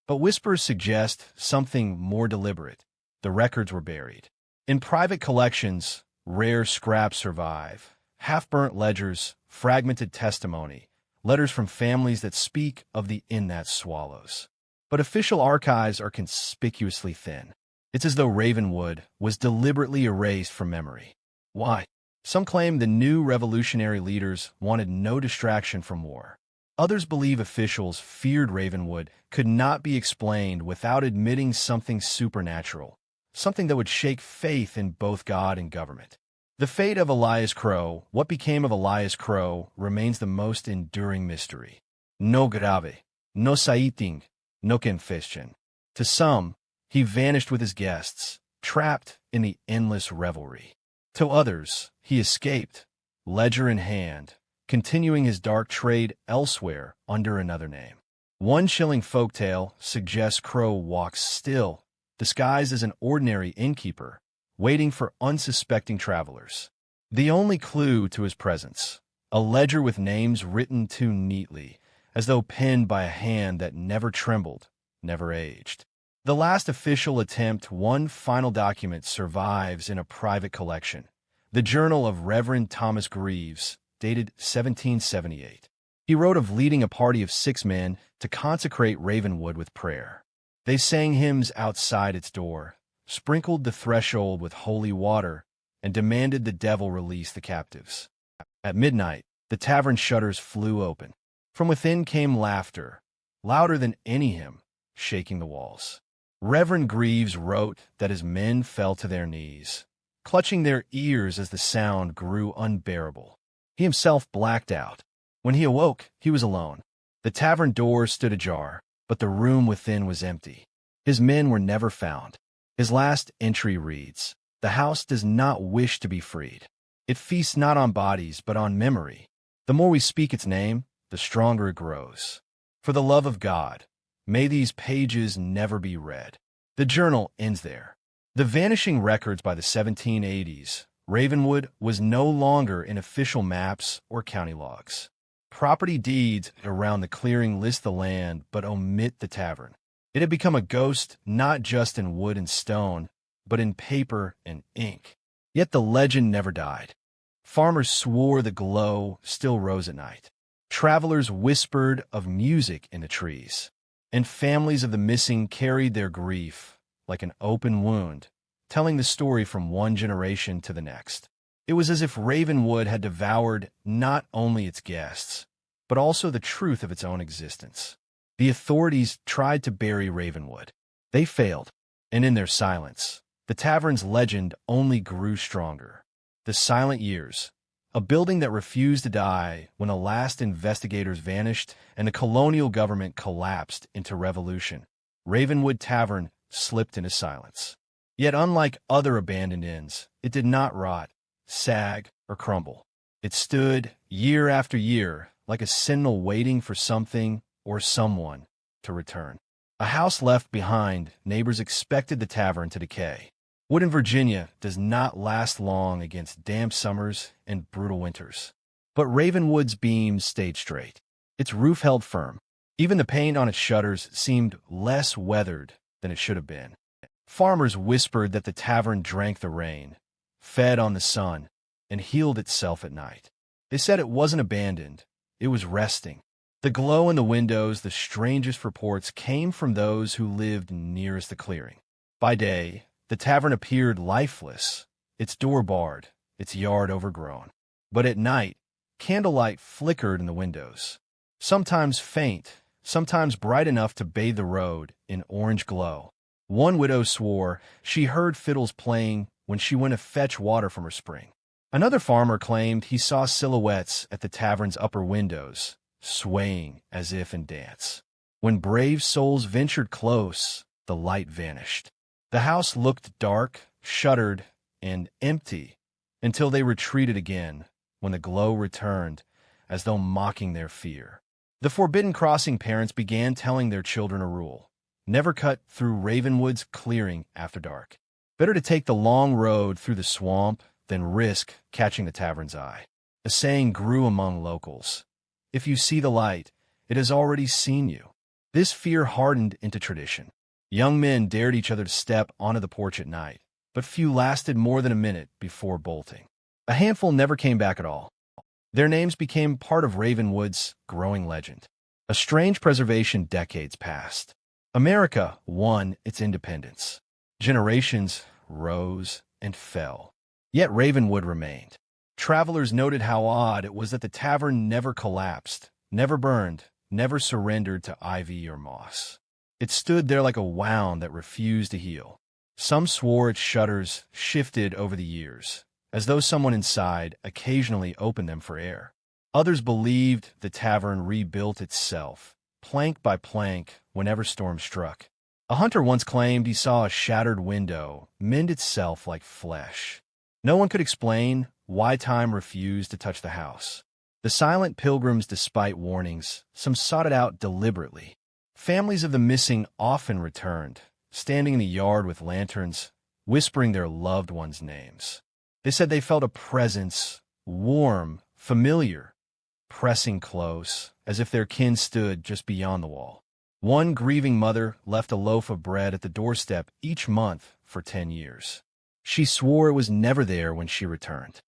But whispers suggest something more deliberate. The records were buried. In private collections, rare scraps survive. Half-burnt ledgers, fragmented testimony, letters from families that speak of the inn that swallows. But official archives are conspicuously thin. It's as though Ravenwood was deliberately erased from memory. Why? Some claim the new revolutionary leaders wanted no distraction from war. Others believe officials feared Ravenwood could not be explained without admitting something supernatural, something that would shake faith in both God and government. The fate of Elias Crowe, what became of Elias Crowe, remains the most enduring mystery. No grave, no saiting, no confession. To some, he vanished with his guests, trapped in the endless revelry. To others, he escaped, ledger in hand, continuing his dark trade elsewhere under another name. One chilling folktale suggests Crowe walks still, disguised as an ordinary innkeeper, waiting for unsuspecting travelers. The only clue to his presence, a ledger with names written too neatly, as though penned by a hand that never trembled, never aged. The last official attempt, one final document, survives in a private collection, the Journal of Reverend Thomas Greaves, dated 1778. He wrote of leading a party of 6 men to consecrate Ravenwood with prayer. They sang hymns outside its door, sprinkled the threshold with holy water, and demanded the devil release the captives. At midnight, the tavern shutters flew open. From within came laughter, louder than any hymn, shaking the walls. Reverend Greaves wrote that his men fell to their knees, clutching their ears as the sound grew unbearable. He himself blacked out. When he awoke, he was alone. The tavern door stood ajar, but the room within was empty. His men were never found. His last entry reads, "The house does not wish to be freed. It feasts not on bodies, but on memory. The more we speak its name, the stronger it grows. For the love of God, may these pages never be read." The journal ends there. The vanishing records by the 1780s, Ravenwood was no longer in official maps or county logs. Property deeds around the clearing list the land but omit the tavern. It had become a ghost not just in wood and stone, but in paper and ink. Yet the legend never died. Farmers swore the glow still rose at night. Travelers whispered of music in the trees. And families of the missing carried their grief like an open wound, telling the story from one generation to the next. It was as if Ravenwood had devoured not only its guests, but also the truth of its own existence. The authorities tried to bury Ravenwood. They failed, and in their silence, the tavern's legend only grew stronger. The Silent Years, a building that refused to die when the last investigators vanished and the colonial government collapsed into revolution. Ravenwood Tavern slipped into silence. Yet unlike other abandoned inns, it did not rot, sag, or crumble. It stood, year after year, like a sentinel waiting for something or someone to return. A house left behind, neighbors expected the tavern to decay. Wood in Virginia does not last long against damp summers and brutal winters. But Ravenwood's beams stayed straight. Its roof held firm. Even the paint on its shutters seemed less weathered than it should have been. Farmers whispered that the tavern drank the rain, fed on the sun, and healed itself at night. They said it wasn't abandoned, it was resting. The glow in the windows, the strangest reports came from those who lived nearest the clearing. By day, the tavern appeared lifeless, its door barred, its yard overgrown. But at night, candlelight flickered in the windows, sometimes faint, sometimes bright enough to bathe the road in orange glow. One widow swore she heard fiddles playing when she went to fetch water from her spring. Another farmer claimed he saw silhouettes at the tavern's upper windows, swaying as if in dance. When brave souls ventured close, the light vanished. The house looked dark, shuttered, and empty until they retreated again, when the glow returned, as though mocking their fear. The Forbidden Crossing parents began telling their children a rule: never cut through Ravenwood's clearing after dark. Better to take the long road through the swamp than risk catching the tavern's eye. A saying grew among locals: if you see the light, it has already seen you. This fear hardened into tradition. Young men dared each other to step onto the porch at night, but few lasted more than a minute before bolting. A handful never came back at all. Their names became part of Ravenwood's growing legend. A strange preservation decades passed. America won its independence. Generations rose and fell. Yet Ravenwood remained. Travelers noted how odd it was that the tavern never collapsed, never burned, never surrendered to ivy or moss. It stood there like a wound that refused to heal. Some swore its shutters shifted over the years, as though someone inside occasionally opened them for air. Others believed the tavern rebuilt itself, plank by plank, whenever storms struck. A hunter once claimed he saw a shattered window mend itself like flesh. No one could explain why time refused to touch the house. The silent pilgrims, despite warnings, some sought it out deliberately. Families of the missing often returned, standing in the yard with lanterns, whispering their loved ones' names. They said they felt a presence, warm, familiar, pressing close, as if their kin stood just beyond the wall. One grieving mother left a loaf of bread at the doorstep each month for 10 years. She swore it was never there when she returned.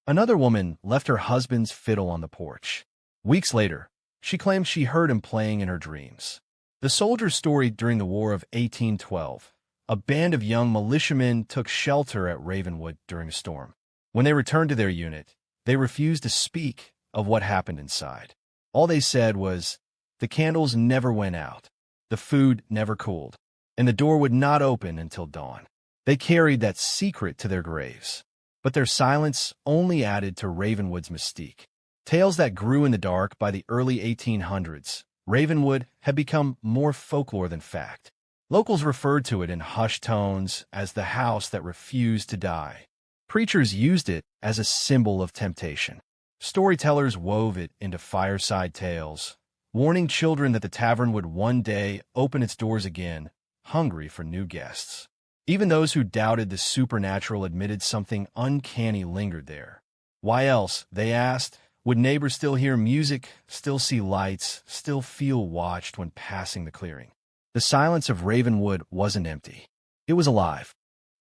Another woman left her husband's fiddle on the porch. Weeks later, she claimed she heard him playing in her dreams. The soldier's story during the War of 1812. A band of young militiamen took shelter at Ravenwood during a storm. When they returned to their unit, they refused to speak of what happened inside. All they said was, the candles never went out, the food never cooled, and the door would not open until dawn. They carried that secret to their graves. But their silence only added to Ravenwood's mystique. Tales that grew in the dark. By the early 1800s, Ravenwood had become more folklore than fact. Locals referred to it in hushed tones as the house that refused to die. Preachers used it as a symbol of temptation. Storytellers wove it into fireside tales, warning children that the tavern would one day open its doors again, hungry for new guests. Even those who doubted the supernatural admitted something uncanny lingered there. Why else, they asked, would neighbors still hear music, still see lights, still feel watched when passing the clearing? The silence of Ravenwood wasn't empty. It was alive.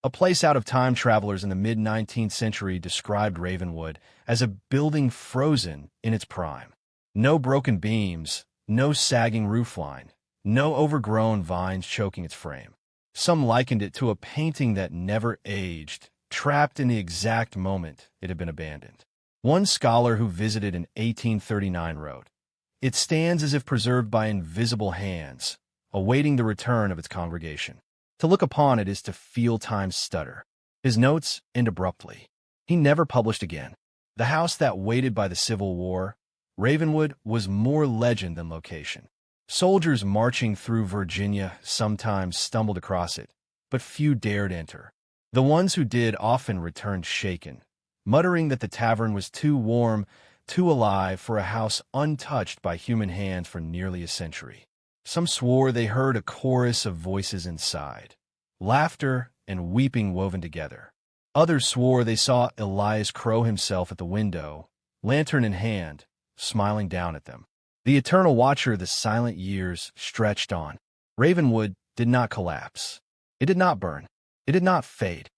A place out of time. Travelers in the mid-19th century described Ravenwood as a building frozen in its prime. No broken beams, no sagging roofline, no overgrown vines choking its frame. Some likened it to a painting that never aged, trapped in the exact moment it had been abandoned. One scholar who visited in 1839 wrote, "It stands as if preserved by invisible hands, awaiting the return of its congregation. To look upon it is to feel time stutter." His notes end abruptly. He never published again. The house that waited by the Civil War, Ravenwood was more legend than location. Soldiers marching through Virginia sometimes stumbled across it, but few dared enter. The ones who did often returned shaken, muttering that the tavern was too warm, too alive for a house untouched by human hands for nearly a century. Some swore they heard a chorus of voices inside, laughter and weeping woven together. Others swore they saw Elias Crowe himself at the window, lantern in hand, smiling down at them. The eternal watcher. The silent years stretched on. Ravenwood did not collapse. It did not burn. It did not fade.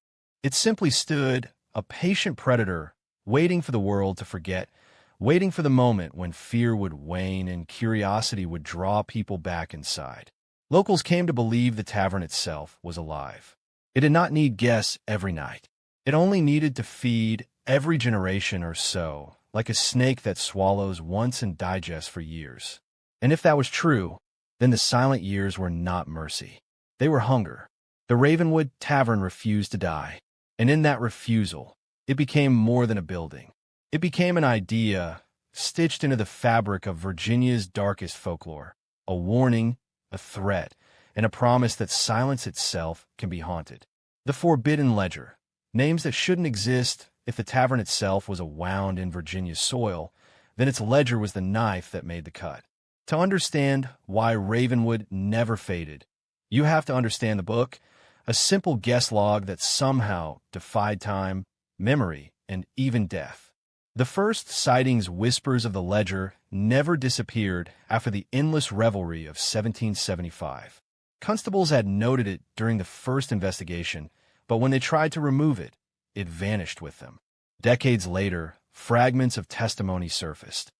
It simply stood, a patient predator, waiting for the world to forget, waiting for the moment when fear would wane and curiosity would draw people back inside. Locals came to believe the tavern itself was alive. It did not need guests every night. It only needed to feed every generation or so, like a snake that swallows once and digests for years. And if that was true, then the silent years were not mercy. They were hunger. The Ravenwood Tavern refused to die. And in that refusal, it became more than a building. It became an idea stitched into the fabric of Virginia's darkest folklore, a warning, a threat, and a promise that silence itself can be haunted. The Forbidden Ledger, names that shouldn't exist. If the tavern itself was a wound in Virginia's soil, then its ledger was the knife that made the cut. To understand why Ravenwood never faded, you have to understand the book, a simple guest log that somehow defied time, memory, and even death. The first sightings, whispers of the ledger, never disappeared after the endless revelry of 1775. Constables had noted it during the first investigation, but when they tried to remove it, it vanished with them. Decades later, fragments of testimony surfaced.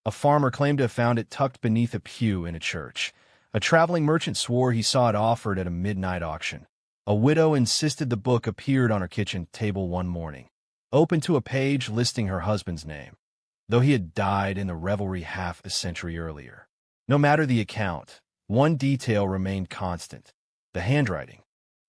A farmer claimed to have found it tucked beneath a pew in a church. A traveling merchant swore he saw it offered at a midnight auction. A widow insisted the book appeared on her kitchen table one morning, open to a page listing her husband's name, though he had died in the revelry half a century earlier. No matter the account, one detail remained constant: the handwriting.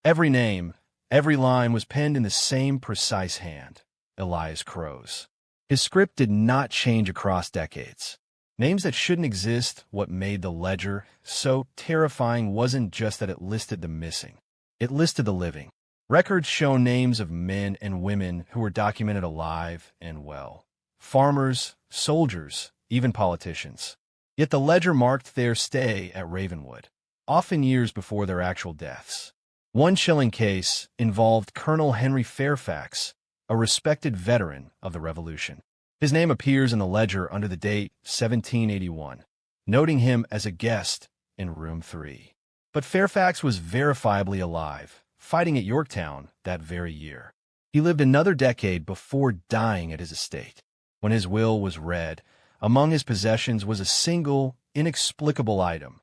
Every name, every line was penned in the same precise hand, Elias Crowe's. His script did not change across decades. Names that shouldn't exist. What made the ledger so terrifying wasn't just that it listed the missing. It listed the living. Records show names of men and women who were documented alive and well. Farmers, soldiers, even politicians. Yet the ledger marked their stay at Ravenwood, often years before their actual deaths. One chilling case involved Colonel Henry Fairfax, a respected veteran of the Revolution. His name appears in the ledger under the date 1781, noting him as a guest in room 3. But Fairfax was verifiably alive, fighting at Yorktown that very year. He lived another decade before dying at his estate. When his will was read, among his possessions was a single, inexplicable item,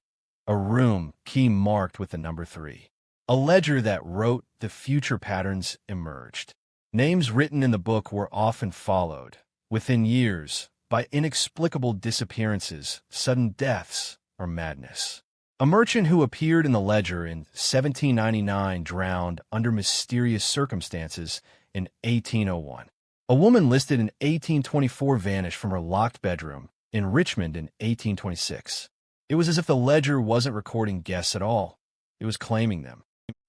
a room key marked with the number 3. A ledger that wrote the future patterns emerged. Names written in the book were often followed, within years, by inexplicable disappearances, sudden deaths, or madness. A merchant who appeared in the ledger in 1799 drowned under mysterious circumstances in 1801. A woman listed in 1824 vanished from her locked bedroom in Richmond in 1826. It was as if the ledger wasn't recording guests at all. It was claiming them.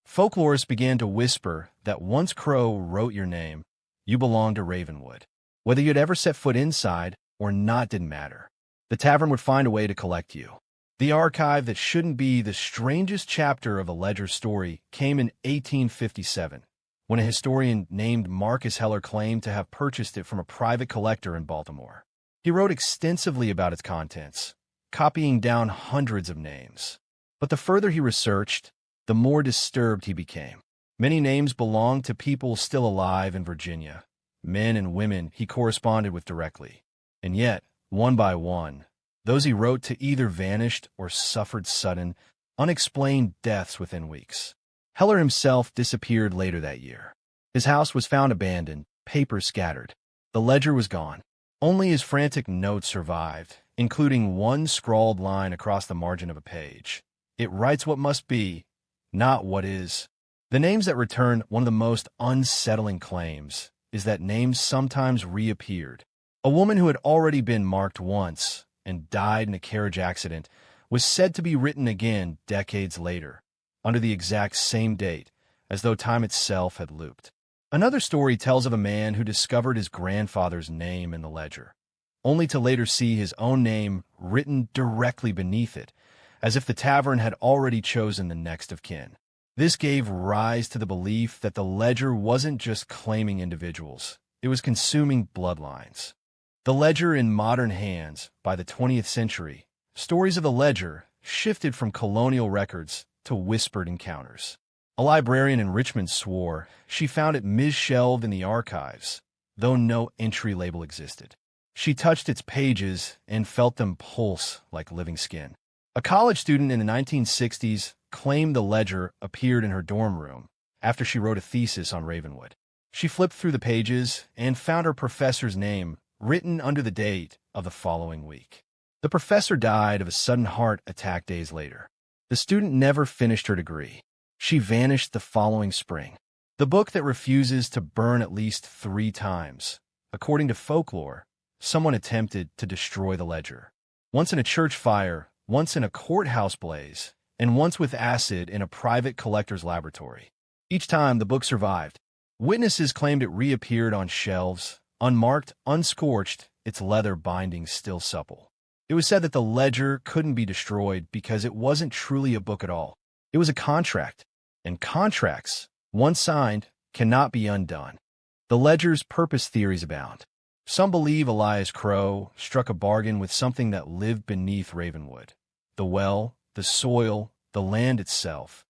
Folklorists began to whisper that once Crowe wrote your name, you belonged to Ravenwood. Whether you'd ever set foot inside or not didn't matter. The tavern would find a way to collect you. The archive that shouldn't be the strangest chapter of a ledger story came in 1857, when a historian named Marcus Heller claimed to have purchased it from a private collector in Baltimore. He wrote extensively about its contents, copying down hundreds of names. But the further he researched, the more disturbed he became. Many names belonged to people still alive in Virginia, men and women he corresponded with directly. And yet, one by one, those he wrote to either vanished or suffered sudden, unexplained deaths within weeks. Heller himself disappeared later that year. His house was found abandoned, papers scattered. The ledger was gone. Only his frantic notes survived, including one scrawled line across the margin of a page. It writes what must be, not what is. The names that return, one of the most unsettling claims, is that names sometimes reappeared. A woman who had already been marked once and died in a carriage accident was said to be written again decades later, under the exact same date, as though time itself had looped. Another story tells of a man who discovered his grandfather's name in the ledger, only to later see his own name written directly beneath it, as if the tavern had already chosen the next of kin. This gave rise to the belief that the ledger wasn't just claiming individuals, it was consuming bloodlines. The ledger in modern hands, by the 20th century, stories of the ledger shifted from colonial records to whispered encounters. A librarian in Richmond swore she found it misshelved in the archives, though no entry label existed. She touched its pages and felt them pulse like living skin. A college student in the 1960s claimed the ledger appeared in her dorm room after she wrote a thesis on Ravenwood. She flipped through the pages and found her professor's name written under the date of the following week. The professor died of a sudden heart attack days later. The student never finished her degree. She vanished the following spring. The book that refuses to burn at least 3 times. According to folklore, someone attempted to destroy the ledger. Once in a church fire, once in a courthouse blaze, and once with acid in a private collector's laboratory. Each time, the book survived. Witnesses claimed it reappeared on shelves, unmarked, unscorched, its leather bindings still supple. It was said that the ledger couldn't be destroyed because it wasn't truly a book at all. It was a contract, and contracts, once signed, cannot be undone. The ledger's purpose theories abound. Some believe Elias Crowe struck a bargain with something that lived beneath Ravenwood. The well, the soil, the land itself,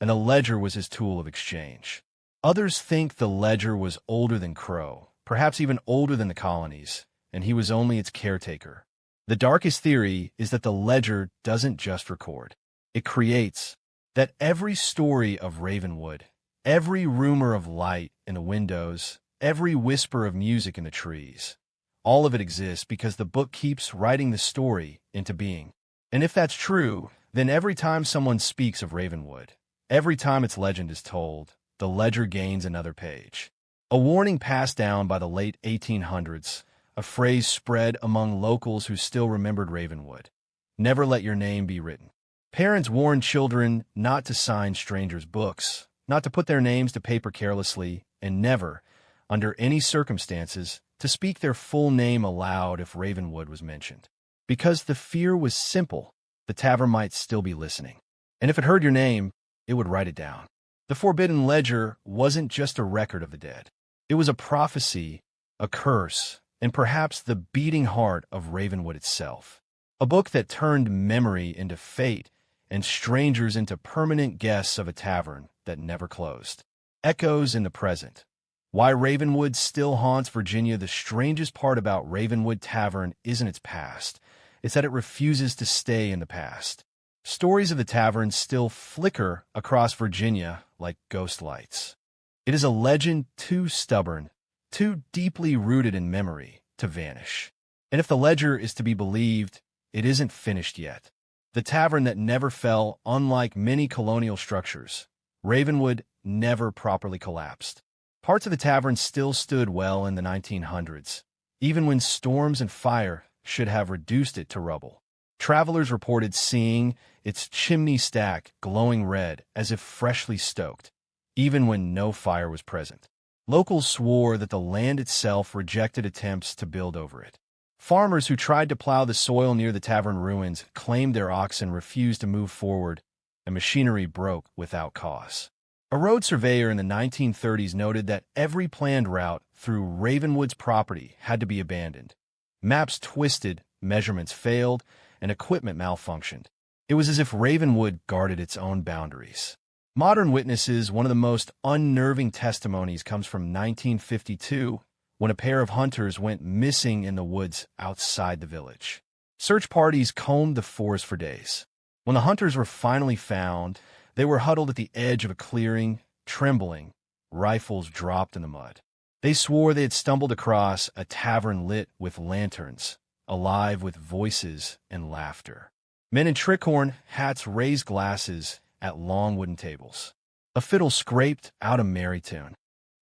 and the ledger was his tool of exchange. Others think the ledger was older than Crowe, perhaps even older than the colonies, and he was only its caretaker. The darkest theory is that the ledger doesn't just record. It creates. That every story of Ravenwood, every rumor of light in the windows, every whisper of music in the trees, all of it exists because the book keeps writing the story into being. And if that's true, then every time someone speaks of Ravenwood, every time its legend is told, the ledger gains another page. A warning passed down by the late 1800s, a phrase spread among locals who still remembered Ravenwood. Never let your name be written. Parents warned children not to sign strangers' books, not to put their names to paper carelessly, and never, under any circumstances, to speak their full name aloud if Ravenwood was mentioned. Because the fear was simple, the tavern might still be listening. And if it heard your name, it would write it down. The Forbidden Ledger wasn't just a record of the dead. It was a prophecy, a curse, and perhaps the beating heart of Ravenwood itself. A book that turned memory into fate and strangers into permanent guests of a tavern that never closed. Echoes in the present. Why Ravenwood still haunts Virginia. The strangest part about Ravenwood Tavern isn't its past. It's that it refuses to stay in the past. Stories of the tavern still flicker across Virginia like ghost lights. It is a legend too stubborn, too deeply rooted in memory to vanish. And if the ledger is to be believed, it isn't finished yet. The tavern that never fell, unlike many colonial structures, Ravenwood never properly collapsed. Parts of the tavern still stood well in the 1900s, even when storms and fire should have reduced it to rubble. Travelers reported seeing its chimney stack glowing red as if freshly stoked, even when no fire was present. Locals swore that the land itself rejected attempts to build over it. Farmers who tried to plow the soil near the tavern ruins claimed their oxen refused to move forward, and machinery broke without cause. A road surveyor in the 1930s noted that every planned route through Ravenwood's property had to be abandoned. Maps twisted, measurements failed, and equipment malfunctioned. It was as if Ravenwood guarded its own boundaries. Modern witnesses, one of the most unnerving testimonies comes from 1952, when a pair of hunters went missing in the woods outside the village. Search parties combed the forest for days. When the hunters were finally found, they were huddled at the edge of a clearing, trembling, rifles dropped in the mud. They swore they had stumbled across a tavern lit with lanterns, alive with voices and laughter. Men in trickhorn hats raised glasses at long wooden tables. A fiddle scraped out a merry tune.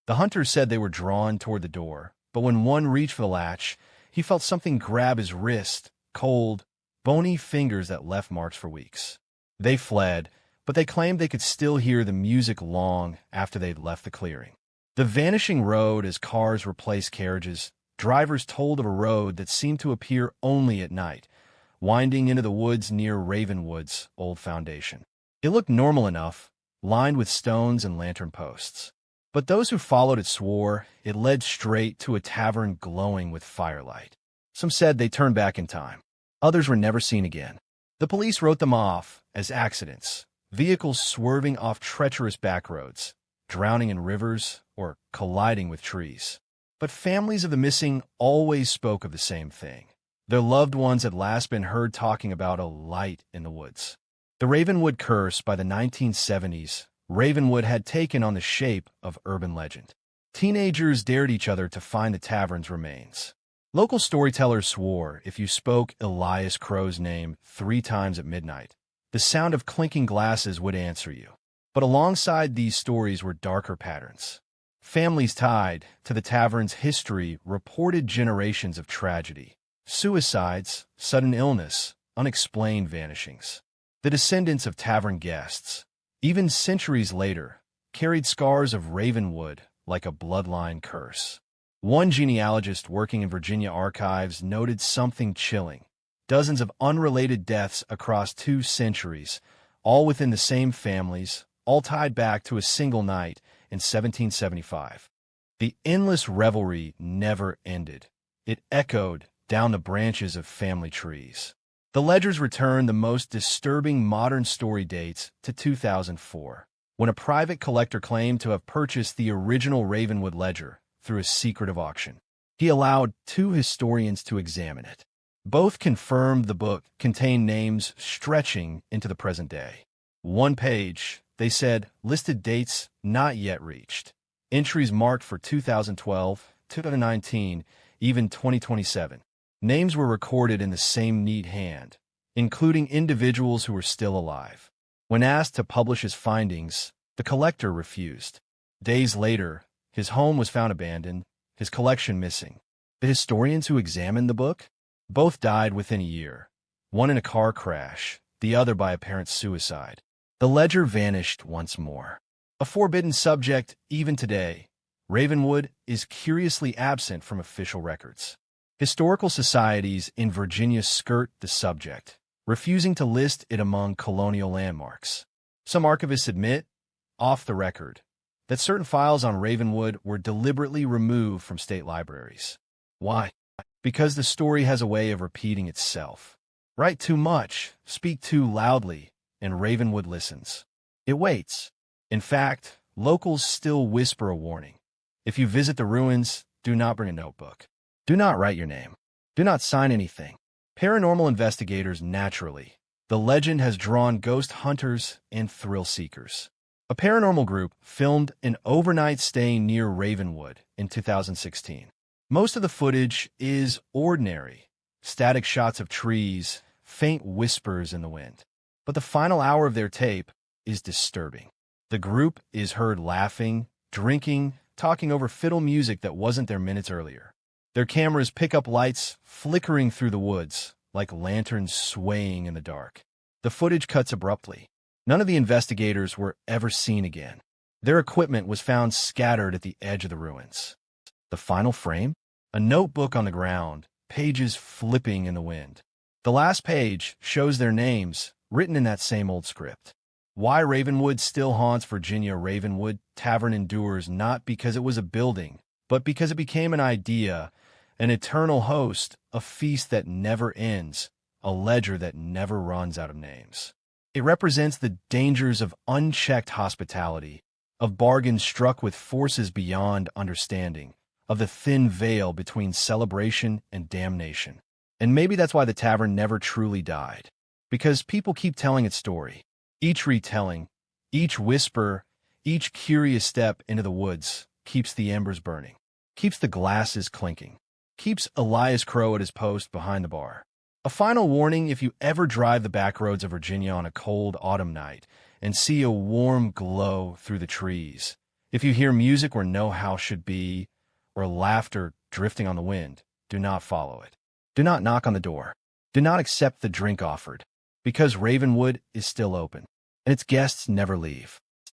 The hunters said they were drawn toward the door, but when one reached for the latch, he felt something grab his wrist, cold, bony fingers that left marks for weeks. They fled, but they claimed they could still hear the music long after they'd left the clearing. The vanishing road as cars replaced carriages, drivers told of a road that seemed to appear only at night, winding into the woods near Ravenwood's old foundation. It looked normal enough, lined with stones and lantern posts. But those who followed it swore it led straight to a tavern glowing with firelight. Some said they turned back in time. Others were never seen again. The police wrote them off as accidents, vehicles swerving off treacherous back roads, drowning in rivers, or colliding with trees. But families of the missing always spoke of the same thing. Their loved ones had last been heard talking about a light in the woods. The Ravenwood curse. By the 1970s, Ravenwood had taken on the shape of urban legend. Teenagers dared each other to find the tavern's remains. Local storytellers swore if you spoke Elias Crowe's name 3 times at midnight, the sound of clinking glasses would answer you. But alongside these stories were darker patterns. Families tied to the tavern's history reported generations of tragedy, suicides, sudden illness, unexplained vanishings. The descendants of tavern guests, even centuries later, carried scars of Ravenwood like a bloodline curse. One genealogist working in Virginia archives noted something chilling. Dozens of unrelated deaths across 2 centuries, all within the same families, all tied back to a single night in 1775. The endless revelry never ended. It echoed down the branches of family trees. The ledgers return. The most disturbing modern story dates to 2004, when a private collector claimed to have purchased the original Ravenwood ledger through a secretive auction. He allowed 2 historians to examine it. Both confirmed the book contained names stretching into the present day. One page, they said, listed dates not yet reached. Entries marked for 2012, 2019, even 2027. Names were recorded in the same neat hand, including individuals who were still alive. When asked to publish his findings, the collector refused. Days later, his home was found abandoned, his collection missing. The historians who examined the book? Both died within a year, one in a car crash, the other by apparent suicide. The ledger vanished once more. A forbidden subject even today, Ravenwood is curiously absent from official records. Historical societies in Virginia skirt the subject, refusing to list it among colonial landmarks. Some archivists admit, off the record, that certain files on Ravenwood were deliberately removed from state libraries. Why? Because the story has a way of repeating itself. Write too much, speak too loudly, and Ravenwood listens. It waits. In fact, locals still whisper a warning. If you visit the ruins, do not bring a notebook. Do not write your name. Do not sign anything. Paranormal investigators naturally. The legend has drawn ghost hunters and thrill seekers. A paranormal group filmed an overnight stay near Ravenwood in 2016. Most of the footage is ordinary. Static shots of trees, faint whispers in the wind. But the final hour of their tape is disturbing. The group is heard laughing, drinking, talking over fiddle music that wasn't there minutes earlier. Their cameras pick up lights flickering through the woods, like lanterns swaying in the dark. The footage cuts abruptly. None of the investigators were ever seen again. Their equipment was found scattered at the edge of the ruins. The final frame? A notebook on the ground, pages flipping in the wind. The last page shows their names, written in that same old script. Why Ravenwood still haunts Virginia. Ravenwood Tavern endures not because it was a building, but because it became an idea, an eternal host, a feast that never ends, a ledger that never runs out of names. It represents the dangers of unchecked hospitality, of bargains struck with forces beyond understanding, of the thin veil between celebration and damnation. And maybe that's why the tavern never truly died. Because people keep telling its story. Each retelling, each whisper, each curious step into the woods keeps the embers burning, keeps the glasses clinking, keeps Elias Crowe at his post behind the bar. A final warning: if you ever drive the back roads of Virginia on a cold autumn night and see a warm glow through the trees, if you hear music where no house should be, or laughter drifting on the wind, do not follow it. Do not knock on the door. Do not accept the drink offered, because Ravenwood is still open, and its guests never leave.